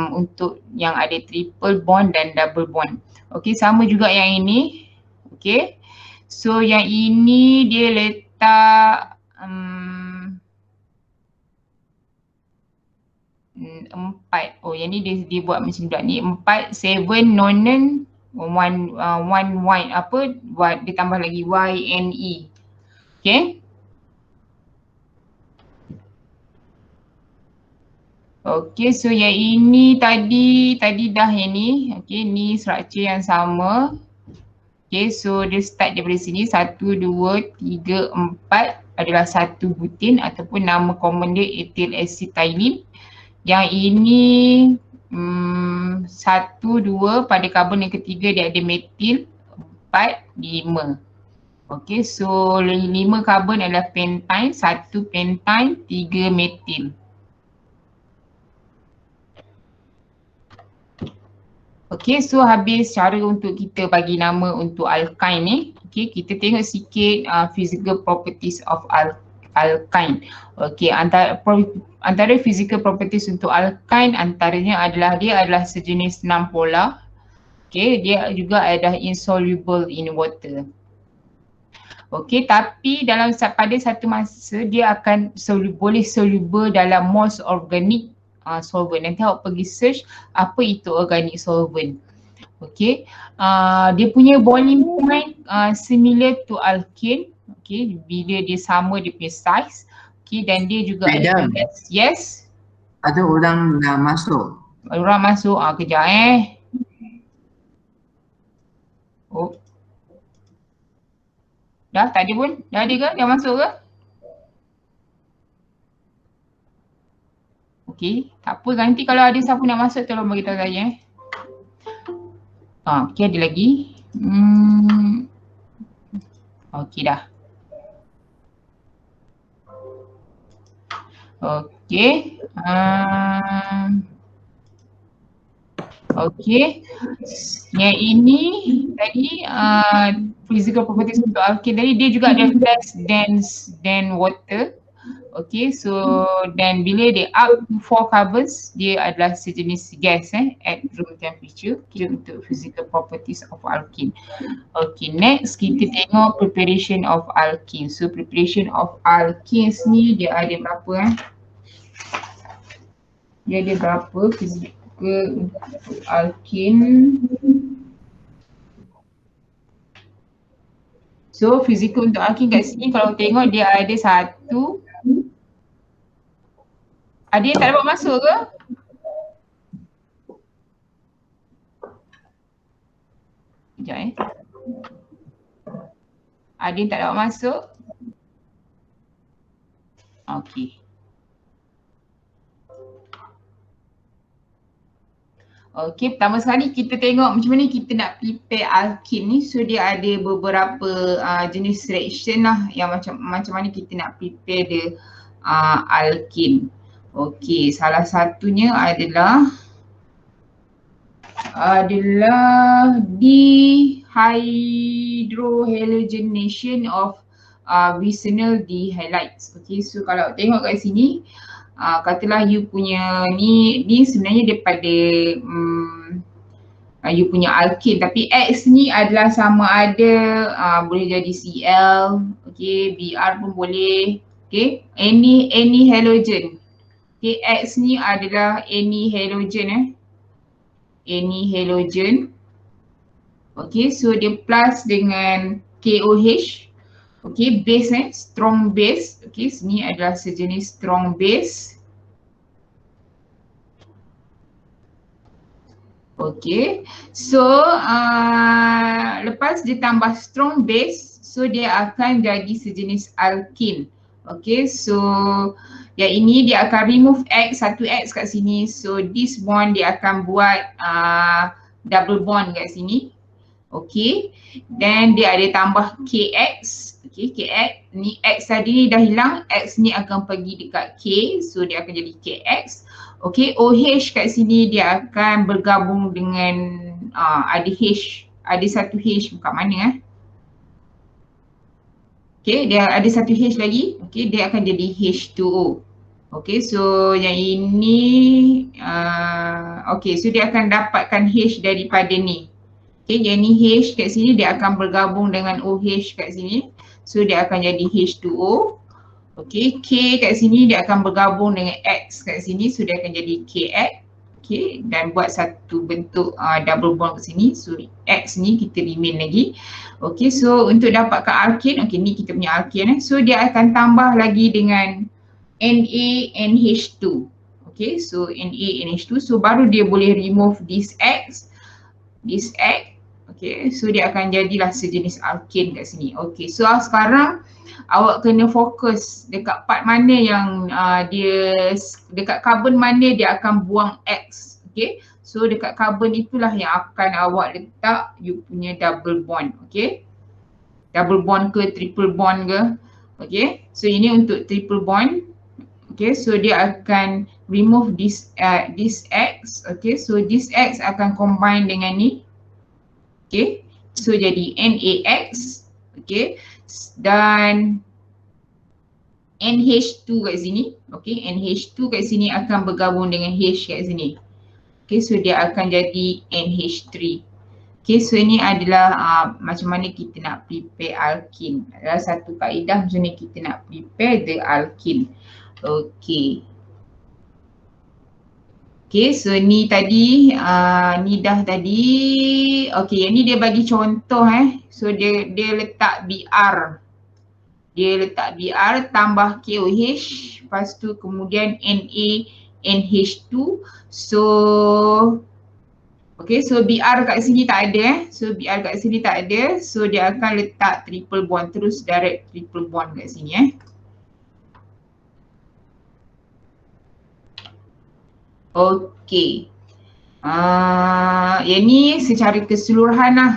untuk yang ada triple bond dan double bond. Okay, sama juga yang ini. Okay, so yang ini dia letak 4. Yang ni dia buat macam ni. 4, 7 nonen, 1 white dia tambah lagi YNE. Okay. Okay, so yang ini tadi dah yang ni. Okay, ni structure yang sama. Okay, so dia start daripada sini 1, 2, 3, 4 adalah 1 butin ataupun nama common dia ethyl acetylene. Yang ini 1, 2, pada karbon yang ketiga dia ada metil, 4, 5. Okay, so 5 karbon adalah pentine, 1 pentine, 3 metil. Okay, so habis cara untuk kita bagi nama untuk alkyne ni. Okay, kita tengok sikit physical properties of alkyne. Okay, antara physical properties untuk alkyne antaranya adalah dia adalah sejenis non-polar. Okay, dia juga adalah insoluble in water. Okay, tapi pada satu masa dia akan boleh soluble dalam most organic solvent. Nanti awak pergi search apa itu organic solvent. Okay, dia punya boiling point similar to alkane. Okay, bila dia sama dia punya size. Okay, dan dia juga Madam. yes. Ada orang dah masuk. Orang masuk. Kejap Oh. Dah tak ada pun? Dah ada ke? Dah masuk ke? Okey, tak apa, nanti kalau ada siapa nak masuk tolong beritahu saya okey, ada lagi. Okey dah. Okey. Okey. Yang ini tadi physical properties untuk alkane tadi, dia juga ada less dense than water. Okay, so dan bila dia up to 4 carbons, dia adalah sejenis gas at room temperature. Okay, untuk physical properties of alkene. Okay, next kita tengok preparation of alkene. So preparation of alkenes ni dia ada berapa Dia ada berapa physical untuk alkene. So physical untuk alkene kat sini kalau tengok dia ada satu. Ada yang tak dapat masuk ke? Sekejap Ada yang tak dapat masuk? Okey. Okey, pertama sekali kita tengok macam mana kita nak prepare alkene ni. So dia ada beberapa jenis reaction lah yang macam mana kita nak prepare the alkene. Okey, salah satunya adalah dehydrohalogenation of vicinal dihalides. Okey, so kalau tengok kat sini, katalah you punya ni sebenarnya daripada you punya alkene, tapi X ni adalah sama ada boleh jadi Cl, okey, Br pun boleh, okey, any halogen. Okay, X ni adalah any halogen any halogen. Okay, so dia plus dengan KOH. Okay, base strong base. Okay, sini adalah sejenis strong base. Okay, so lepas dia tambah strong base, so dia akan jadi sejenis alkene. Okay, so yang ini dia akan remove X, satu X kat sini. So this bond dia akan buat double bond kat sini. Okay, then dia ada tambah KX. Okay, KX ni X tadi ni dah hilang, X ni akan pergi dekat K, so dia akan jadi KX. Okay, OH kat sini dia akan bergabung dengan ada H, ada satu H kat mana Okay, dia ada satu H lagi. Okay, dia akan jadi H2O. Okay, so yang ini okay, so dia akan dapatkan H daripada ni. Okay, yang ni H kat sini dia akan bergabung dengan OH kat sini. So dia akan jadi H2O. Okay, K kat sini dia akan bergabung dengan X kat sini. So dia akan jadi KX. Okay, dan buat satu bentuk double bond kat sini. So X ni kita remain lagi. Okay, so untuk dapatkan alkene, okay ni kita punya alkene. So dia akan tambah lagi dengan NaNH2. Okay, so NaNH2. So baru dia boleh remove this X. Okay, so dia akan jadilah sejenis alkene kat sini. Okay, so sekarang awak kena fokus dekat part mana yang dia, dekat carbon mana dia akan buang X. Okay, so dekat carbon itulah yang akan awak letak you punya double bond. Okay, double bond ke triple bond ke. Okay, so ini untuk triple bond. Okay, so dia akan remove this X. Okay, so this X akan combine dengan ni. Okay, so jadi NaX. Okay, dan NH2 kat sini. Okay, NH2 kat sini akan bergabung dengan H kat sini. Okay, so dia akan jadi NH3. Okay, so ini adalah macam mana kita nak prepare alkene. Adalah satu kaedah macam mana kita nak prepare the alkene. Okay. Okay, so ni tadi, ni dah tadi. Okay, yang ni dia bagi contoh So dia letak BR. Dia letak BR tambah KOH. Lepas tu kemudian NH2. So okay, so BR kat sini tak ada. So BR kat sini tak ada. So dia akan letak triple bond, terus direct triple bond kat sini Okay. Yang ni secara keseluruhan lah.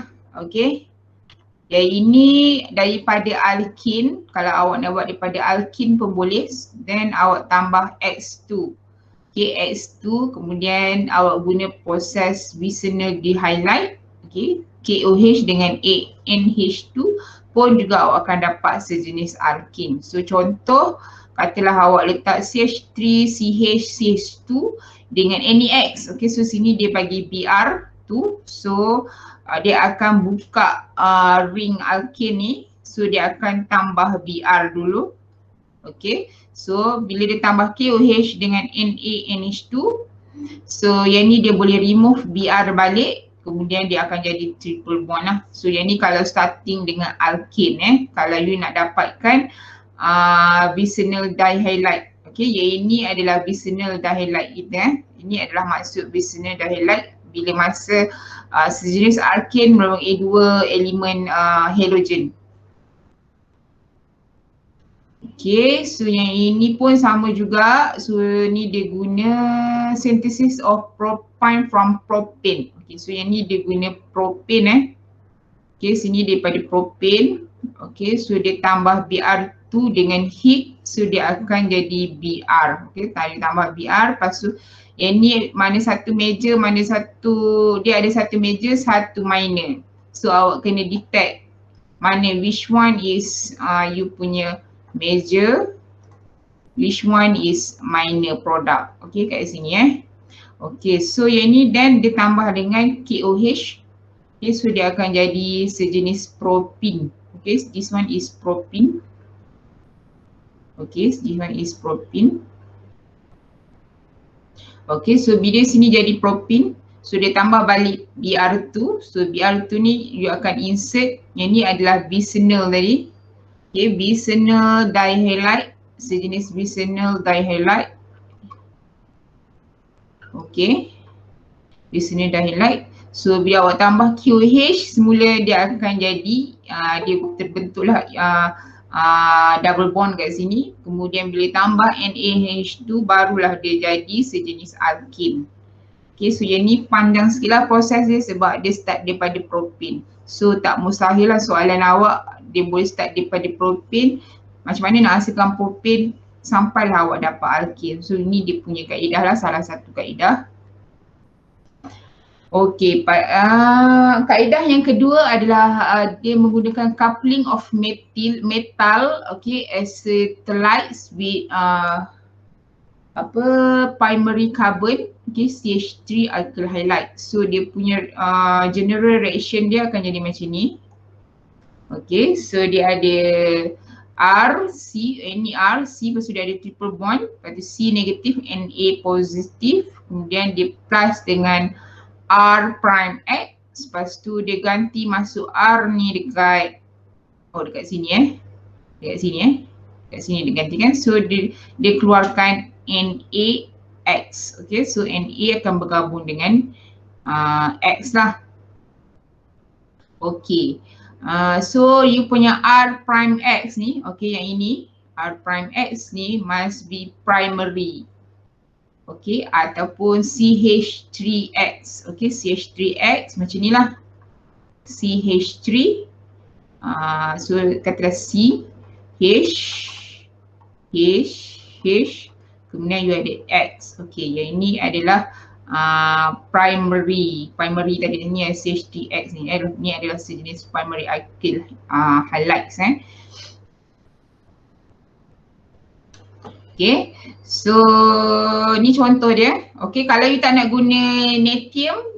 Okay. Yang ini daripada alkin. Kalau awak nak buat daripada alkin pun boleh. Then awak tambah X2. Okay, X2. Kemudian awak guna proses Wiesener di highlight. Okay. KOH dengan NH2 pun juga awak akan dapat sejenis alkin. So contoh, katalah awak letak CH3, CH, CH2 dengan NEX. Okay, so sini dia bagi BR2. So dia akan buka ring alkin ni. So dia akan tambah BR dulu. Okay, so bila dia tambah KOH dengan NaNH2, so yang ni dia boleh remove BR balik. Kemudian dia akan jadi triple bond lah. So yang ni kalau starting dengan alkin kalau you nak dapatkan Wiesener dihalide. Okay, yang ini adalah Wiesener dihalide kita Ini adalah maksud Wiesener dihalide bila masa sejenis alkin merupakan dua elemen halogen. Okay, so yang ini pun sama juga. So ni dia guna synthesis of propane from propane. Okay, so yang ni dia guna propane Okay, sini daripada propane. Okay, so dia tambah BR2 dengan heat. So dia akan jadi BR. Okay, dia tambah BR. Lepas tu yang ni mana satu major, mana satu, dia ada satu major, satu minor. So awak kena detect mana which one is you punya major, which one is minor product. Okay, kat sini Okay, so yang ni then dia tambah dengan KOH. Okay, so dia akan jadi sejenis propene. Okay, this one is propene. Okay, this one is propene. Okay, so bila sini jadi propene, so dia tambah balik BR2. So BR2 ni you akan insert, yang ni adalah Wiesener tadi. Okay, Wiesener dihalide, sejenis Wiesener dihalide. Okay, Wiesener dihalide. So bila awak tambah QH, semula dia akan jadi, dia terbentuklah double bond kat sini. Kemudian bila tambah NaH2, barulah dia jadi sejenis alkin. Okay, so yang ni panjang sikit lah proses dia sebab dia start daripada propane. So tak mustahil lah soalan awak, dia boleh start daripada propane. Macam mana nak hasilkan propane sampailah awak dapat alkin. So ini dia punya kaedah lah, salah satu kaedah. Okey, kaedah yang kedua adalah dia menggunakan coupling of metal okay, acetylides with primary carbon, okay, CH3 alkyl halide. So dia punya general reaction dia akan jadi macam ni. Okay, so dia ada R, C, ni R, C, lepas tu dia ada triple bond, lepas tu C negatif, Na positif, kemudian dia plus dengan R prime X, lepas tu dia ganti masuk R ni dekat, dekat sini dekat sini dekat sini dia gantikan. So dia keluarkan NaX, okay, so Na akan bergabung dengan X lah. Okay, so you punya R prime X ni, okay, yang ini R prime X ni must be primary. Okay, ataupun CH3X. Okay, CH3X macam ni lah. CH3. So katalah C, H, kemudian you ada X. Okay, yang ini adalah primary. Primary tadi ni CH3X ni. Ni adalah sejenis primary alkyl halides. Okay, so ni contoh dia. Okay, kalau you tak nak guna natrium,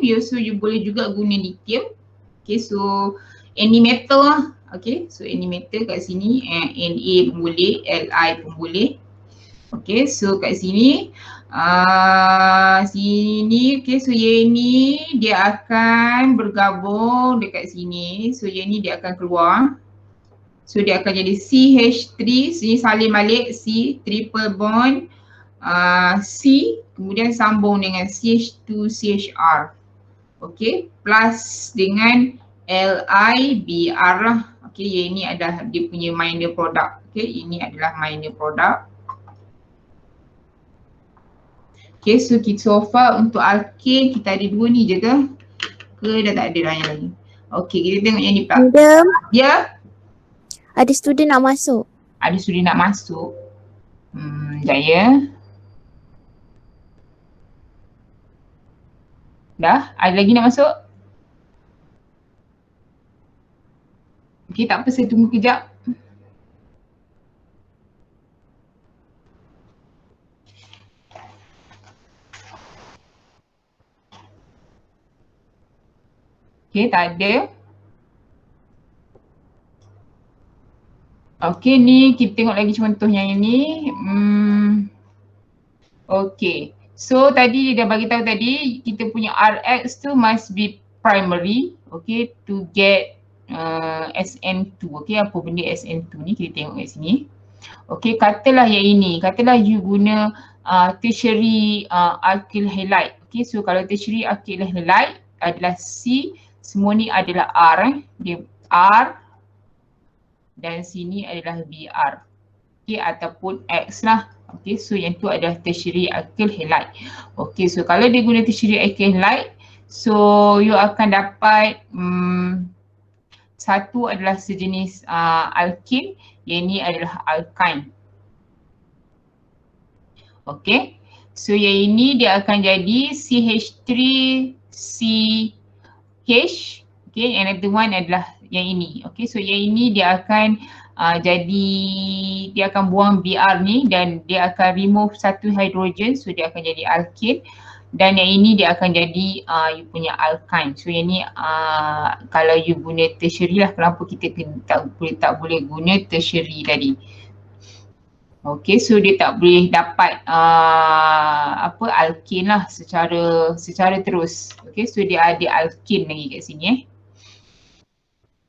you boleh juga guna lithium. Okay, so any metal lah. Okay, so any metal kat sini, Na pun boleh, Li pun boleh. Okay, so kat sini, okay, so yang ni dia akan bergabung dekat sini. So yang ni dia akan keluar. So dia akan jadi CH3, sini salin balik, C triple bond, C kemudian sambung dengan CH2CHR. Okey, plus dengan LiBr lah. Okey, ini adalah dia punya minor product. Okey, ini adalah minor product. Okey, so far untuk alkane kita ada 2 ni je ke? Ke dah tak ada dah yang lain? Okey, kita tengok yang ni pula. Madam, Ya, ada student nak masuk. ada suri nak masuk. Sekejap ya. Dah? Ada lagi nak masuk? Okey, tak apa, saya tunggu kejap. Okey, tak ada. Okey, ni kita tengok lagi contoh yang ini. Okey. So tadi dia dah bagi tahu tadi kita punya Rx tu must be primary, okay, to get SN2. Okay, apa benda SN2 ni kita tengok kat sini. Okay, katalah yang ini, katalah you guna tertiary alkyl halide. Okay, so kalau tertiary alkyl halide adalah C, semua ni adalah R, dia R dan sini adalah Br. Okay, ataupun X lah. Okay, so yang tu adalah tertiary alkyl halide. Okay, so kalau dia guna tertiary alkyl halide, so you akan dapat satu adalah sejenis alkene, yang ni adalah alkyne. Okay, so yang ini dia akan jadi CH3CH. Okay, another one adalah yang ini. Okay, so yang ini dia akan dia akan buang Br ni dan dia akan remove satu hidrogen, so dia akan jadi alkane. Dan yang ini dia akan jadi you punya alkyne. So yang ni kalau you guna tertiary lah, kenapa kita tak boleh guna tertiary tadi. Okay, so dia tak boleh dapat alkane lah secara terus. Okay, so dia ada alkane lagi kat sini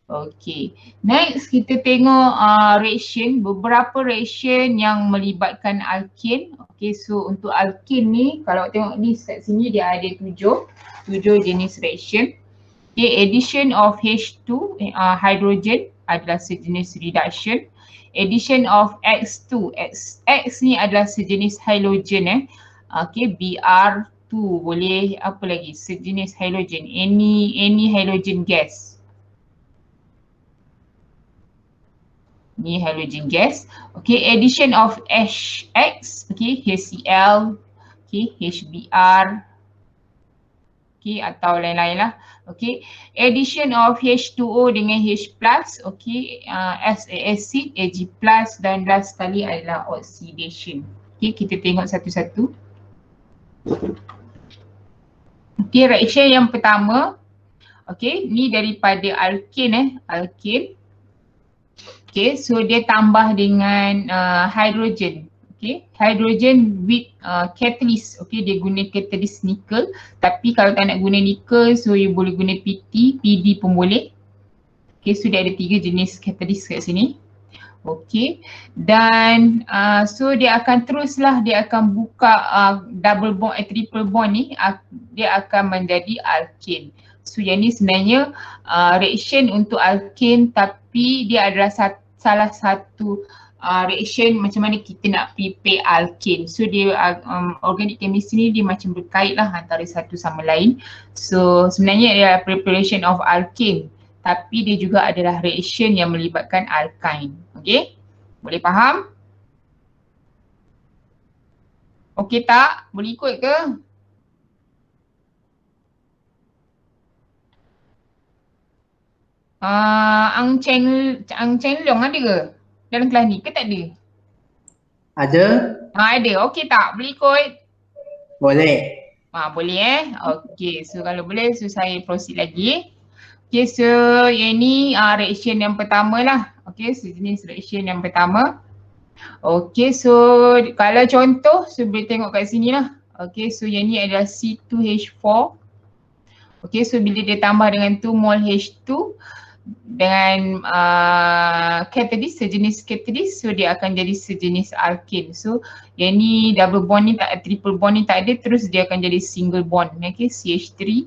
Okay, next kita tengok reaction, beberapa reaction yang melibatkan alkane. Okay, so untuk alkane ni, kalau tengok ni kat sini dia ada 7 jenis reaction. Okay, addition of H2 hydrogen adalah sejenis reduction. Addition of X2, X ni adalah sejenis halogen Okay, Br2 boleh apa lagi, sejenis halogen, any halogen gas. Ni halogen gas. Okay, addition of HX, okay, HCl, okay, HBr, okay, atau lain-lain lah. Okay, addition of H2O dengan H+, okay, as acid, Ag+, dan last sekali adalah oxidation. Okay, kita tengok satu-satu. Okay, reaction yang pertama, okay, ni daripada alkane alkane. Okay, so dia tambah dengan hydrogen. Okay, hydrogen with catalyst. Okay, dia guna catalyst nickel. Tapi kalau tak nak guna nickel, so you boleh guna PT, PD pun boleh. Okay, so dia ada 3 jenis catalyst kat sini. Okay, dan so dia akan teruslah, dia akan buka double bond, triple bond ni, dia akan menjadi alkane. So yang ni sebenarnya reaction untuk alkane, tapi dia adalah salah satu reaction macam mana kita nak prepare alkane. So dia organic chemistry ni dia macam berkait lah antara satu sama lain. So sebenarnya adalah preparation of alkane, tapi dia juga adalah reaction yang melibatkan alkyne. Okay, boleh faham? Okay tak? Boleh ikut ke? Ang Cheng Leong ada ke dalam kelas ni ke tak ada? Ada? Ada. Okey tak? Boleh ikut? Boleh. Boleh Okey, so kalau boleh so saya proceed lagi. Okey, so yang ni reaction yang pertama lah. Okey, sejenis reaction yang pertama. Okey, so kalau contoh so boleh tengok kat sini lah. Okey, so yang ni adalah C2H4. Okey, so bila dia tambah dengan 2 mol H2, dengan catalyst, sejenis catalyst, so dia akan jadi sejenis alkane. So yang ni double bond ni tak, triple bond ni tak ada, terus dia akan jadi single bond. Okay, CH3.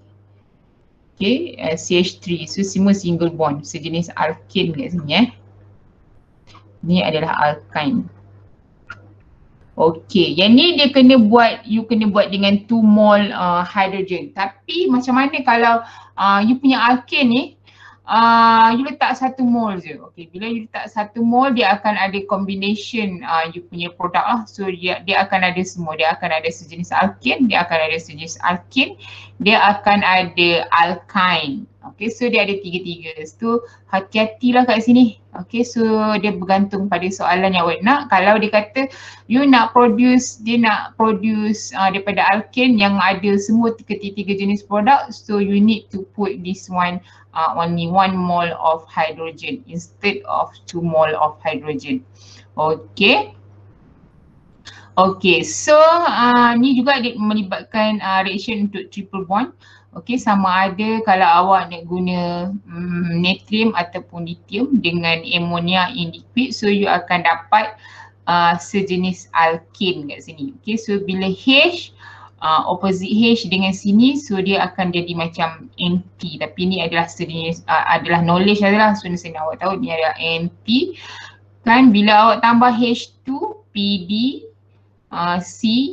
Okay, CH3, so semua single bond, sejenis alkane kat sini Ni adalah alkyne. Okay, yang ni dia kena buat, you kena buat dengan 2 mol hydrogen. Tapi macam mana kalau you punya alkane ni, you letak 1 mol je. Okay, bila you letak 1 mol, dia akan ada combination you punya produk lah. So dia akan ada semua, dia akan ada sejenis alkane, dia akan ada sejenis alkane, dia akan ada alkyne. Okay, so dia ada 3-3. So hati-hatilah kat sini. Okay, so dia bergantung pada soalan yang awak nak. Kalau dia kata you nak produce, dia nak produce daripada alkane yang ada semua ketiga jenis produk, so you need to put this one only 1 mole of hydrogen instead of 2 mole of hydrogen. Okay. Okay, so ni juga melibatkan reaction untuk triple bond. Okay, sama ada kalau awak nak guna natrium ataupun lithium dengan ammonia in liquid, so you akan dapat sejenis alkane kat sini. Okay, so bila H, opposite H dengan sini, so dia akan jadi macam anti. Tapi ni adalah sejenis, adalah knowledge adalah, so saya nak awak tahu ni adalah anti. Kan bila awak tambah H2, PD, C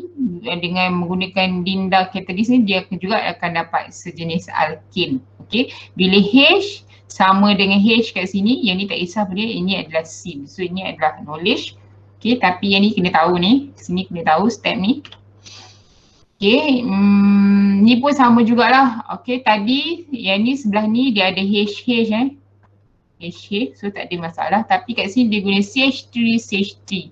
dengan menggunakan Lindlar catalyst ni, dia juga akan dapat sejenis alkane. Okay, bila H sama dengan H kat sini, yang ni tak kisah dia, ini adalah C. So ini adalah knowledge. Okay, tapi yang ni kena tahu ni, sini kena tahu step ni. Okay, ni pun sama jugalah. Okay, tadi yang ni sebelah ni dia ada HH HH, so tak ada masalah. Tapi kat sini dia guna CH3, CH3.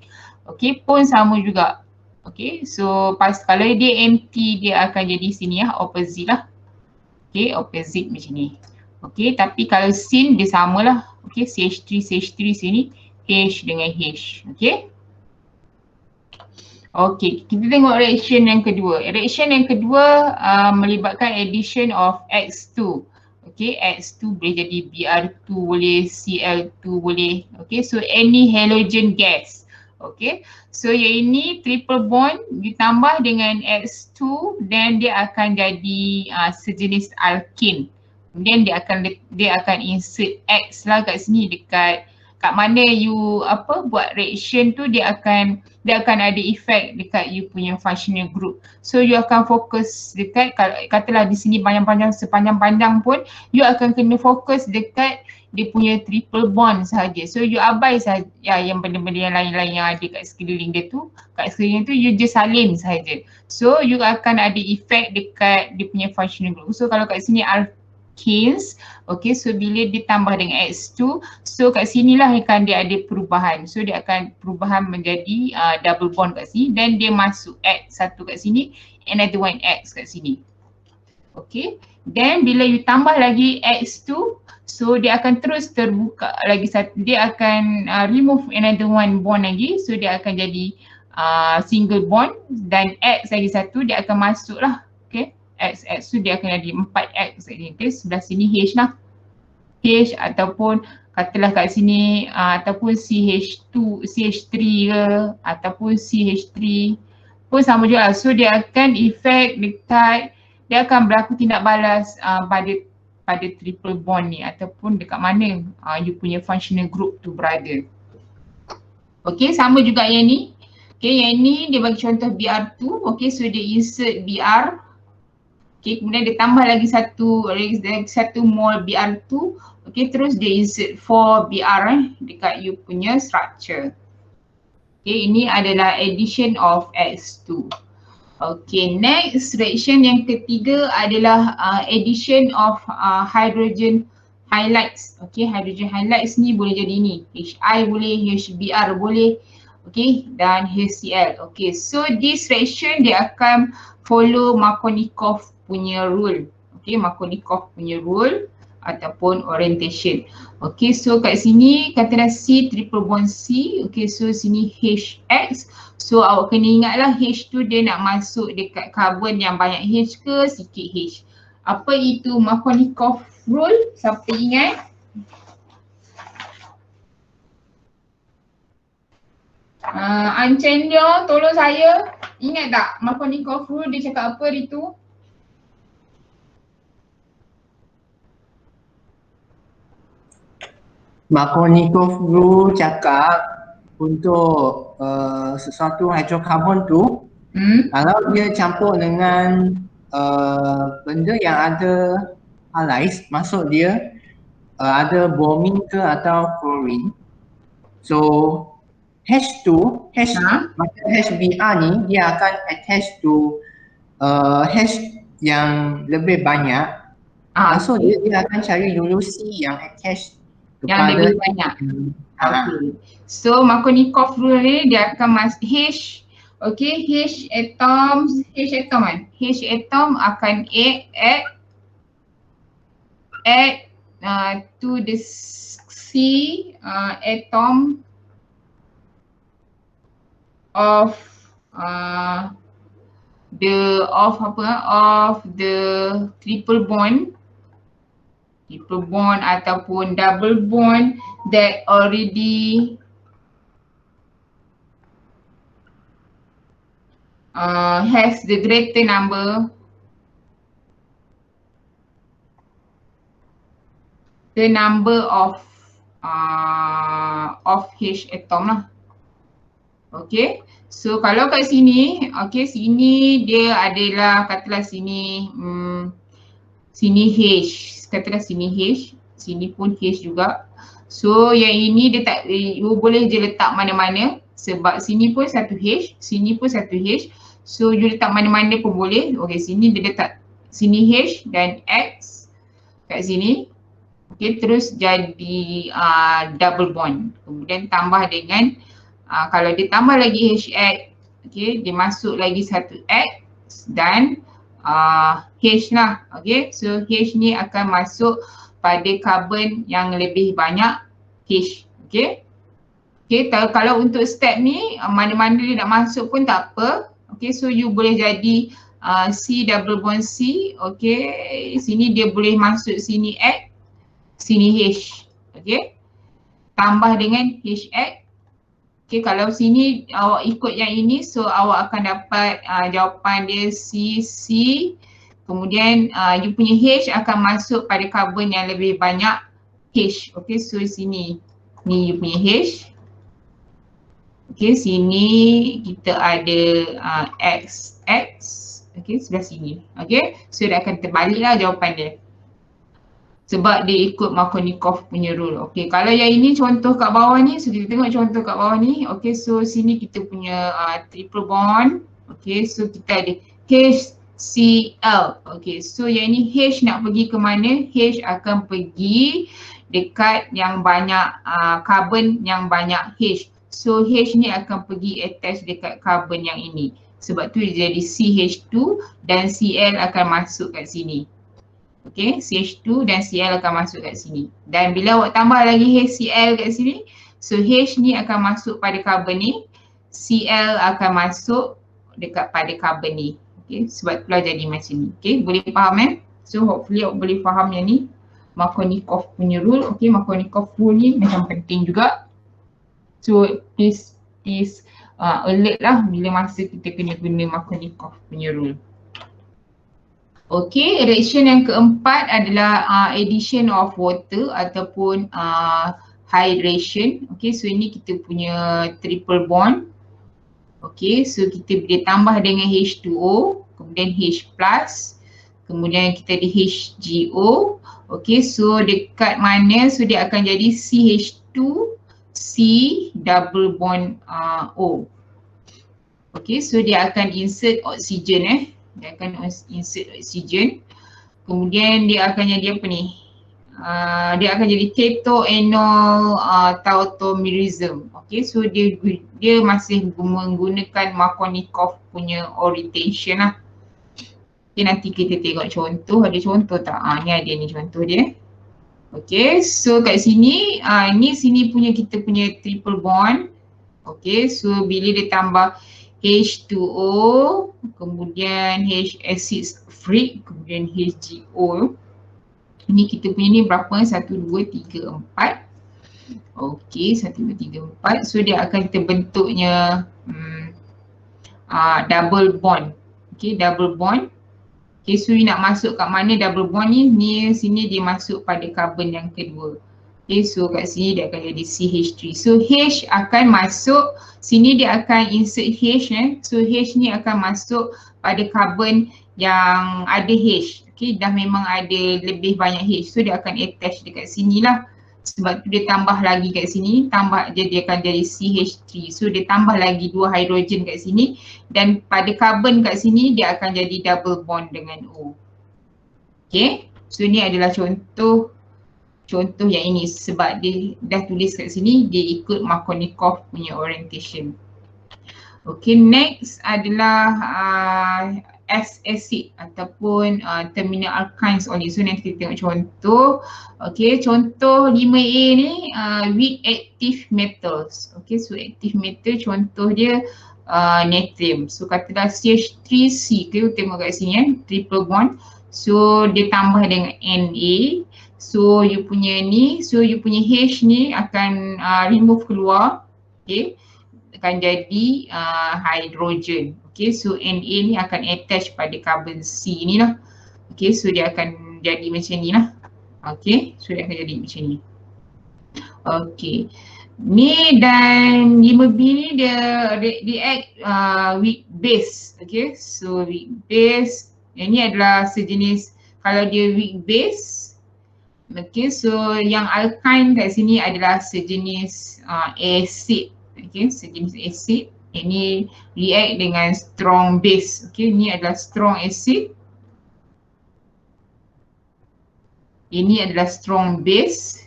Okay, pun sama juga. Okay, so kalau dia empty, dia akan jadi sini opposite lah. Okay, opposite macam ni. Okay, tapi kalau sin dia samalah. Okay, CH3, CH3 sini, H dengan H. Okay. Okay, kita tengok reaction yang kedua. Reaction yang kedua melibatkan addition of X2. Okay, X2 boleh jadi Br2 boleh, Cl2 boleh. Okay, so any halogen gas. Okay, so yang ini triple bond ditambah dengan X2, then dia akan jadi sejenis alkane. Kemudian dia akan insert X lah kat sini, dekat kat mana you buat reaction tu, dia akan ada effect dekat you punya functional group. So you akan fokus dekat, katalah di sini panjang-panjang, sepanjang-panjang pun you akan kena fokus dekat dia punya triple bond sahaja. So you abai sahaja yang benda-benda yang lain-lain yang ada kat sekeliling dia tu. Kat sekeliling tu you just salin sahaja. So you akan ada effect dekat dia punya functional group. So kalau kat sini alkanes, okay, so bila ditambah dengan X2, so kat sinilah akan dia ada perubahan. So dia akan perubahan menjadi double bond kat sini, dan dia masuk X satu kat sini, another one X kat sini. Okay, then bila you tambah lagi X2, so dia akan terus terbuka lagi satu, dia akan remove another one bond lagi, so dia akan jadi single bond, dan X lagi satu dia akan masuk lah. Okay, X tu dia akan jadi 4X lagi. Okay, sebelah sini H lah, H ataupun katalah kat sini ataupun CH3 ke ataupun CH3 pun sama juga lah. So dia akan effect dekat, dia akan berlaku tindak balas pada triple bond ni ataupun dekat mana you punya functional group tu berada. Okay, sama juga yang ni. Okay, yang ni dia bagi contoh Br2. Okay, so dia insert Br. Okay, kemudian dia tambah lagi satu mol Br2. Okay, terus dia insert 4 Br dekat you punya structure. Okay, ini adalah addition of X2. Okay, next reaction yang ketiga adalah addition of hydrogen halides. Okay, hydrogen halides ni boleh jadi ni, Hi boleh, HBr boleh, okay, dan HCl. Okay, so this reaction dia akan follow Markovnikov punya rule. Okay, Markovnikov punya rule ataupun orientation. Okay, so kat sini katalah C triple bond C. Okay, so sini HX. So awak kena ingatlah H tu dia nak masuk dekat carbon yang banyak H ke sikit H. Apa itu Markovnikov rule? Siapa ingat? Ancen Leong, tolong saya. Ingat tak Markovnikov rule dia cakap apa hari tu? Markovnikov rule cakap untuk sesuatu hidrokarbon tu kalau dia campur dengan benda yang ada halides, maksud dia ada bromine ke atau chlorine. So H2, maka HBr ni dia akan attach to H yang lebih banyak. Maksud dia akan cari dulu C yang attach yang kepada lebih banyak. Okay. So Markovnikov rule ni dia akan H, okay, H atom akan add to the C atom of the triple bond ataupun double bond that already has the greater number of H atom lah. Okay, so kalau kat sini, okay, sini dia adalah katalah sini sini H, katalah sini H, sini pun H juga. So yang ini dia tak, you boleh je letak mana-mana sebab sini pun satu H, sini pun satu H. So you letak mana-mana pun boleh. Okay, sini dia letak sini H dan X kat sini. Okay, terus jadi double bond. Kemudian tambah dengan kalau dia tambah lagi HX, okay, dia masuk lagi satu X dan H lah. Okay, so H ni akan masuk pada karbon yang lebih banyak H. Okay, okay, kalau untuk step ni mana-mana dia nak masuk pun tak apa. Okay, so you boleh jadi C double bond C. Okay, sini dia boleh masuk sini X, sini H. Okay, tambah dengan HX. Okay, kalau sini awak ikut yang ini, so awak akan dapat jawapan dia C, kemudian you punya H akan masuk pada karbon yang lebih banyak H. Okay, so sini ni you punya H. Okay, sini kita ada XX. Okay, sebelah sini. Okay, so dia akan terbalik lah jawapan dia. Sebab dia ikut Markovnikov punya rule. Okay, kalau yang ini contoh kat bawah ni, so kita tengok contoh kat bawah ni. Okay, so sini kita punya triple bond. Okay, so kita ada HCl. Okay, so yang ini H nak pergi ke mana? H akan pergi dekat yang banyak karbon yang banyak H. So H ni akan pergi attach dekat karbon yang ini. Sebab tu dia jadi CH2 dan Cl akan masuk kat sini. Okay, CH2 dan Cl akan masuk kat sini. Dan bila awak tambah lagi HCl kat sini, so H ni akan masuk pada karbon ni, Cl akan masuk dekat pada karbon ni. Okay, sebab itulah jadi macam ni. Okay, boleh faham So hopefully awak boleh faham yang ni, Markovnikov punya rule. Okay, Markovnikov rule ni macam penting juga. So please alert lah bila masa kita kena guna Markovnikov punya rule. Okay, reaction yang keempat adalah addition of water ataupun hydration. Okay, so ini kita punya triple bond. Okay, so kita boleh tambah dengan H2O, kemudian H+, kemudian kita ada HGO. Okay, so dekat mana, so dia akan jadi CH2, C double bond O. Okay, so dia akan insert oksigen dia akan insert oksigen. Kemudian dia akan jadi apa ni? Dia akan jadi keto-enol tautomerism. Okay, so dia masih menggunakan Markovnikov punya orientation lah. Okay, nanti kita tengok contoh. Ada contoh tak? Ni ada ni contoh dia. Okay, so kat sini, ni sini punya kita punya triple bond. Okay, so bila dia tambah H2O, kemudian H acid free, kemudian HGO. Ini kita punya ni berapa? 1, 2, 3, 4. Okey, 1, 2, 3, 4. So dia akan terbentuknya double bond. Okey, double bond. Okey, so you nak masuk kat mana double bond ni? Ni sini dia masuk pada carbon yang kedua. Okey, so kat sini dia akan jadi CH3. So H akan masuk, sini dia akan insert H So H ni akan masuk pada carbon yang ada H. Okey, dah memang ada lebih banyak H. So dia akan attach dekat sini lah. Sebab tu dia tambah lagi kat sini, tambah dia akan jadi CH3. So dia tambah lagi 2 hidrogen kat sini dan pada carbon kat sini dia akan jadi double bond dengan O. Okay, so ni adalah contoh yang ini sebab dia dah tulis kat sini dia ikut Markovnikov punya orientation. Okay, next adalah acid ataupun terminal alkynes only. So nanti kita tengok contoh. Okay, contoh 5A ni weak active metals. Okay, so active metal contoh dia natrium. So katalah CH3C, kita tengok kat sini triple bond. So dia tambah dengan Na. So you punya ni, so you punya H ni akan remove keluar. Okay, akan jadi hydrogen. Okay, so Na ni akan attach pada carbon C ni lah. Okay, so dia akan jadi macam ni lah. Okay, so dia akan jadi macam ni. Okay, ni dan 5B ni dia react with base. Okay, so with base, yang ni adalah sejenis, kalau dia weak base, okay, so yang alkyne kat sini adalah sejenis acid. Okay, sejenis acid. Ini react dengan strong base. Okay, ini adalah strong acid. Ini adalah strong base.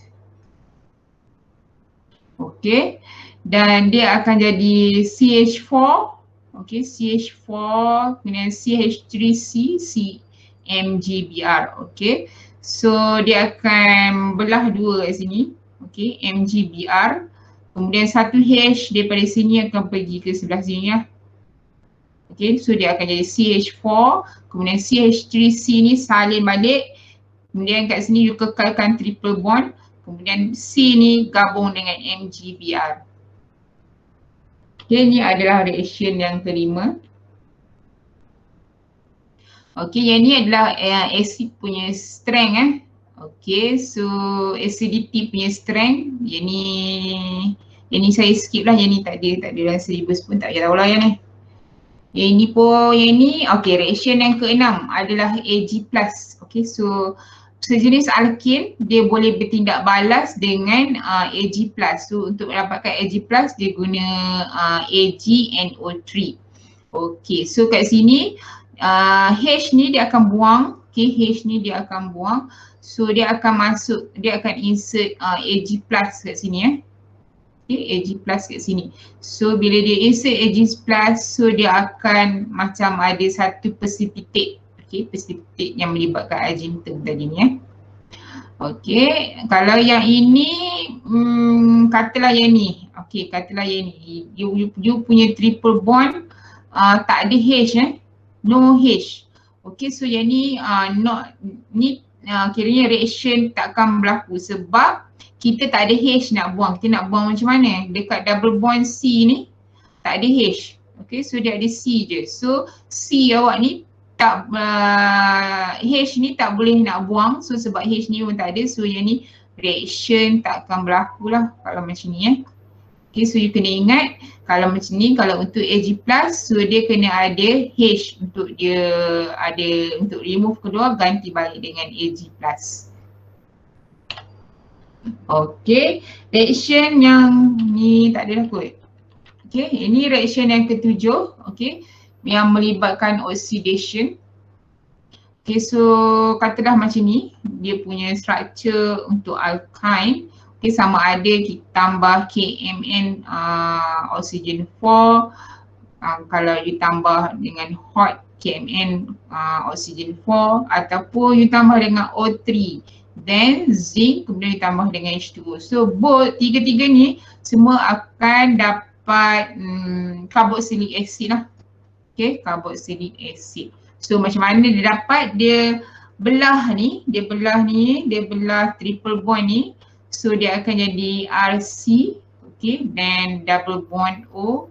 Okay, dan dia akan jadi CH4. Okay, CH4 kemudian CH3C, CMGBr. Okay, so dia akan belah dua kat sini. Okay, MGBr. Kemudian satu H daripada sini akan pergi ke sebelah sini ya. Okay, so dia akan jadi CH4. Kemudian CH3C ni salin balik. Kemudian kat sini you kekalkan triple bond. Kemudian C ni gabung dengan MGBr. Okay, ni adalah reaction yang kelima. Okay, yang ni adalah acid punya strength Okay, so acidity punya strength. Yang ni saya skip lah, yang ni tak ada dalam syllabus pun, tak payah tahu lah yang ni. Yang ni pun, okay, reaction yang keenam adalah Ag+. Okay, so sejenis alkin dia boleh bertindak balas dengan Ag+. So untuk mendapatkan Ag+, dia guna AgNO3. Okay, so kat sini H ni dia akan buang. Okay, H ni dia akan buang. So dia akan masuk, dia akan insert Ag+ kat sini Okay, Ag+ kat sini. So bila dia insert Ag+, so dia akan macam ada satu precipitate. Okay, precipitate yang melibatkan argentum tadi ni Okay, kalau yang ini katalah yang ni. Okay, katalah yang ni. You punya triple bond tak ada H no H. Okay, so yang ni kiranya reaction takkan berlaku sebab kita tak ada H nak buang. Kita nak buang macam mana? Dekat double bond C ni tak ada H. Okay, so dia ada C je. So C awak ni tak H ni tak boleh nak buang. So sebab H ni pun tak ada, so yang ni reaction takkan berlaku lah kalau macam ni Okay, so you kena ingat kalau macam ni, kalau untuk Ag+, so dia kena ada H untuk dia ada untuk remove keluar, ganti balik dengan Ag+. Okay, reaction yang ni tak ada dah kot. Okay, ini reaction yang ketujuh, okay, yang melibatkan oxidation. Okay, so katalah macam ni, dia punya structure untuk alkyne. Okay, sama ada kita tambah KMN oxygen 4. Kalau you tambah dengan hot KMN oxygen 4 ataupun you tambah dengan O3. Then zinc kemudian ditambah dengan H2O. So both tiga-tiga ni semua akan dapat carboxylic acid lah. Okay, carboxylic acid. So macam mana dia dapat? Dia belah ni, dia belah triple bond ni. So dia akan jadi RC, okay, dan double bond O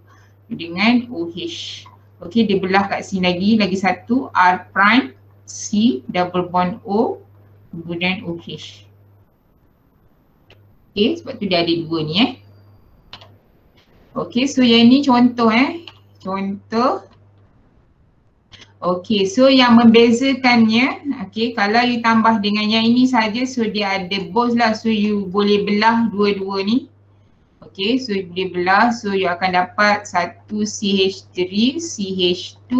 dengan OH. Okay, dia belah kat sini lagi satu R prime C double bond O kemudian OH. Okay, sebab tu dia ada dua ni Okay, so yang ni contoh contoh. Okay, so yang membezakannya, okay, kalau you tambah dengan yang ini saja, so dia ada both lah, so you boleh belah dua-dua ni. Okay, so you boleh belah, so you akan dapat satu CH3, CH2,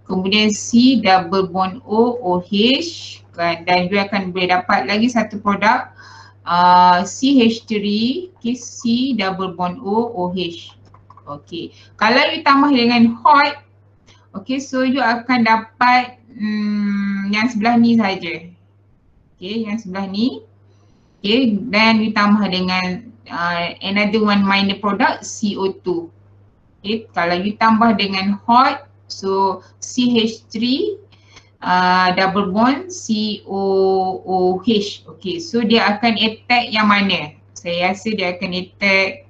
kemudian C double bond O, OH kan, dan you akan boleh dapat lagi satu produk CH3, okay, C double bond O, OH. Okay, kalau you tambah dengan hot, okay, so you akan dapat yang sebelah ni saja. Okay, yang sebelah ni. Okay, dan ditambah dengan another one minor product CO2. Okay, kalau you tambah dengan hot, so CH3 double bond COOH. Okay, so dia akan attack yang mana? Saya rasa dia akan attack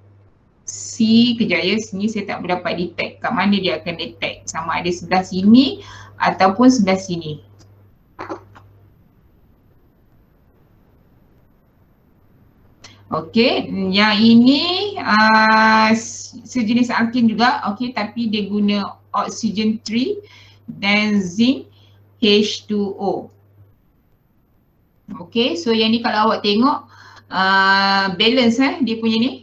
C, kejap ya, sini saya tak berdapat detect kat mana dia akan attack, sama ada sebelah sini ataupun sebelah sini. Okey, yang ini sejenis alkin juga, okey, tapi dia guna oxygen 3 dan zinc H2O. Okey, so yang ni kalau awak tengok balance dia punya ni.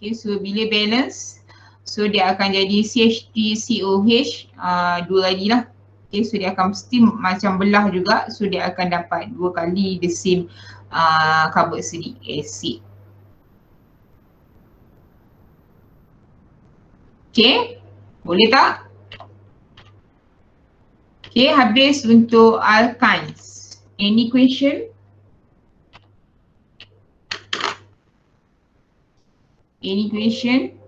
Okay, so bila balance, so dia akan jadi CH3COH dua lagi lah. Okay, so dia akan mesti macam belah juga, so dia akan dapat dua kali the same carboxylic acid. Okay, boleh tak? Okay, habis untuk alkynes. Any question? Any question?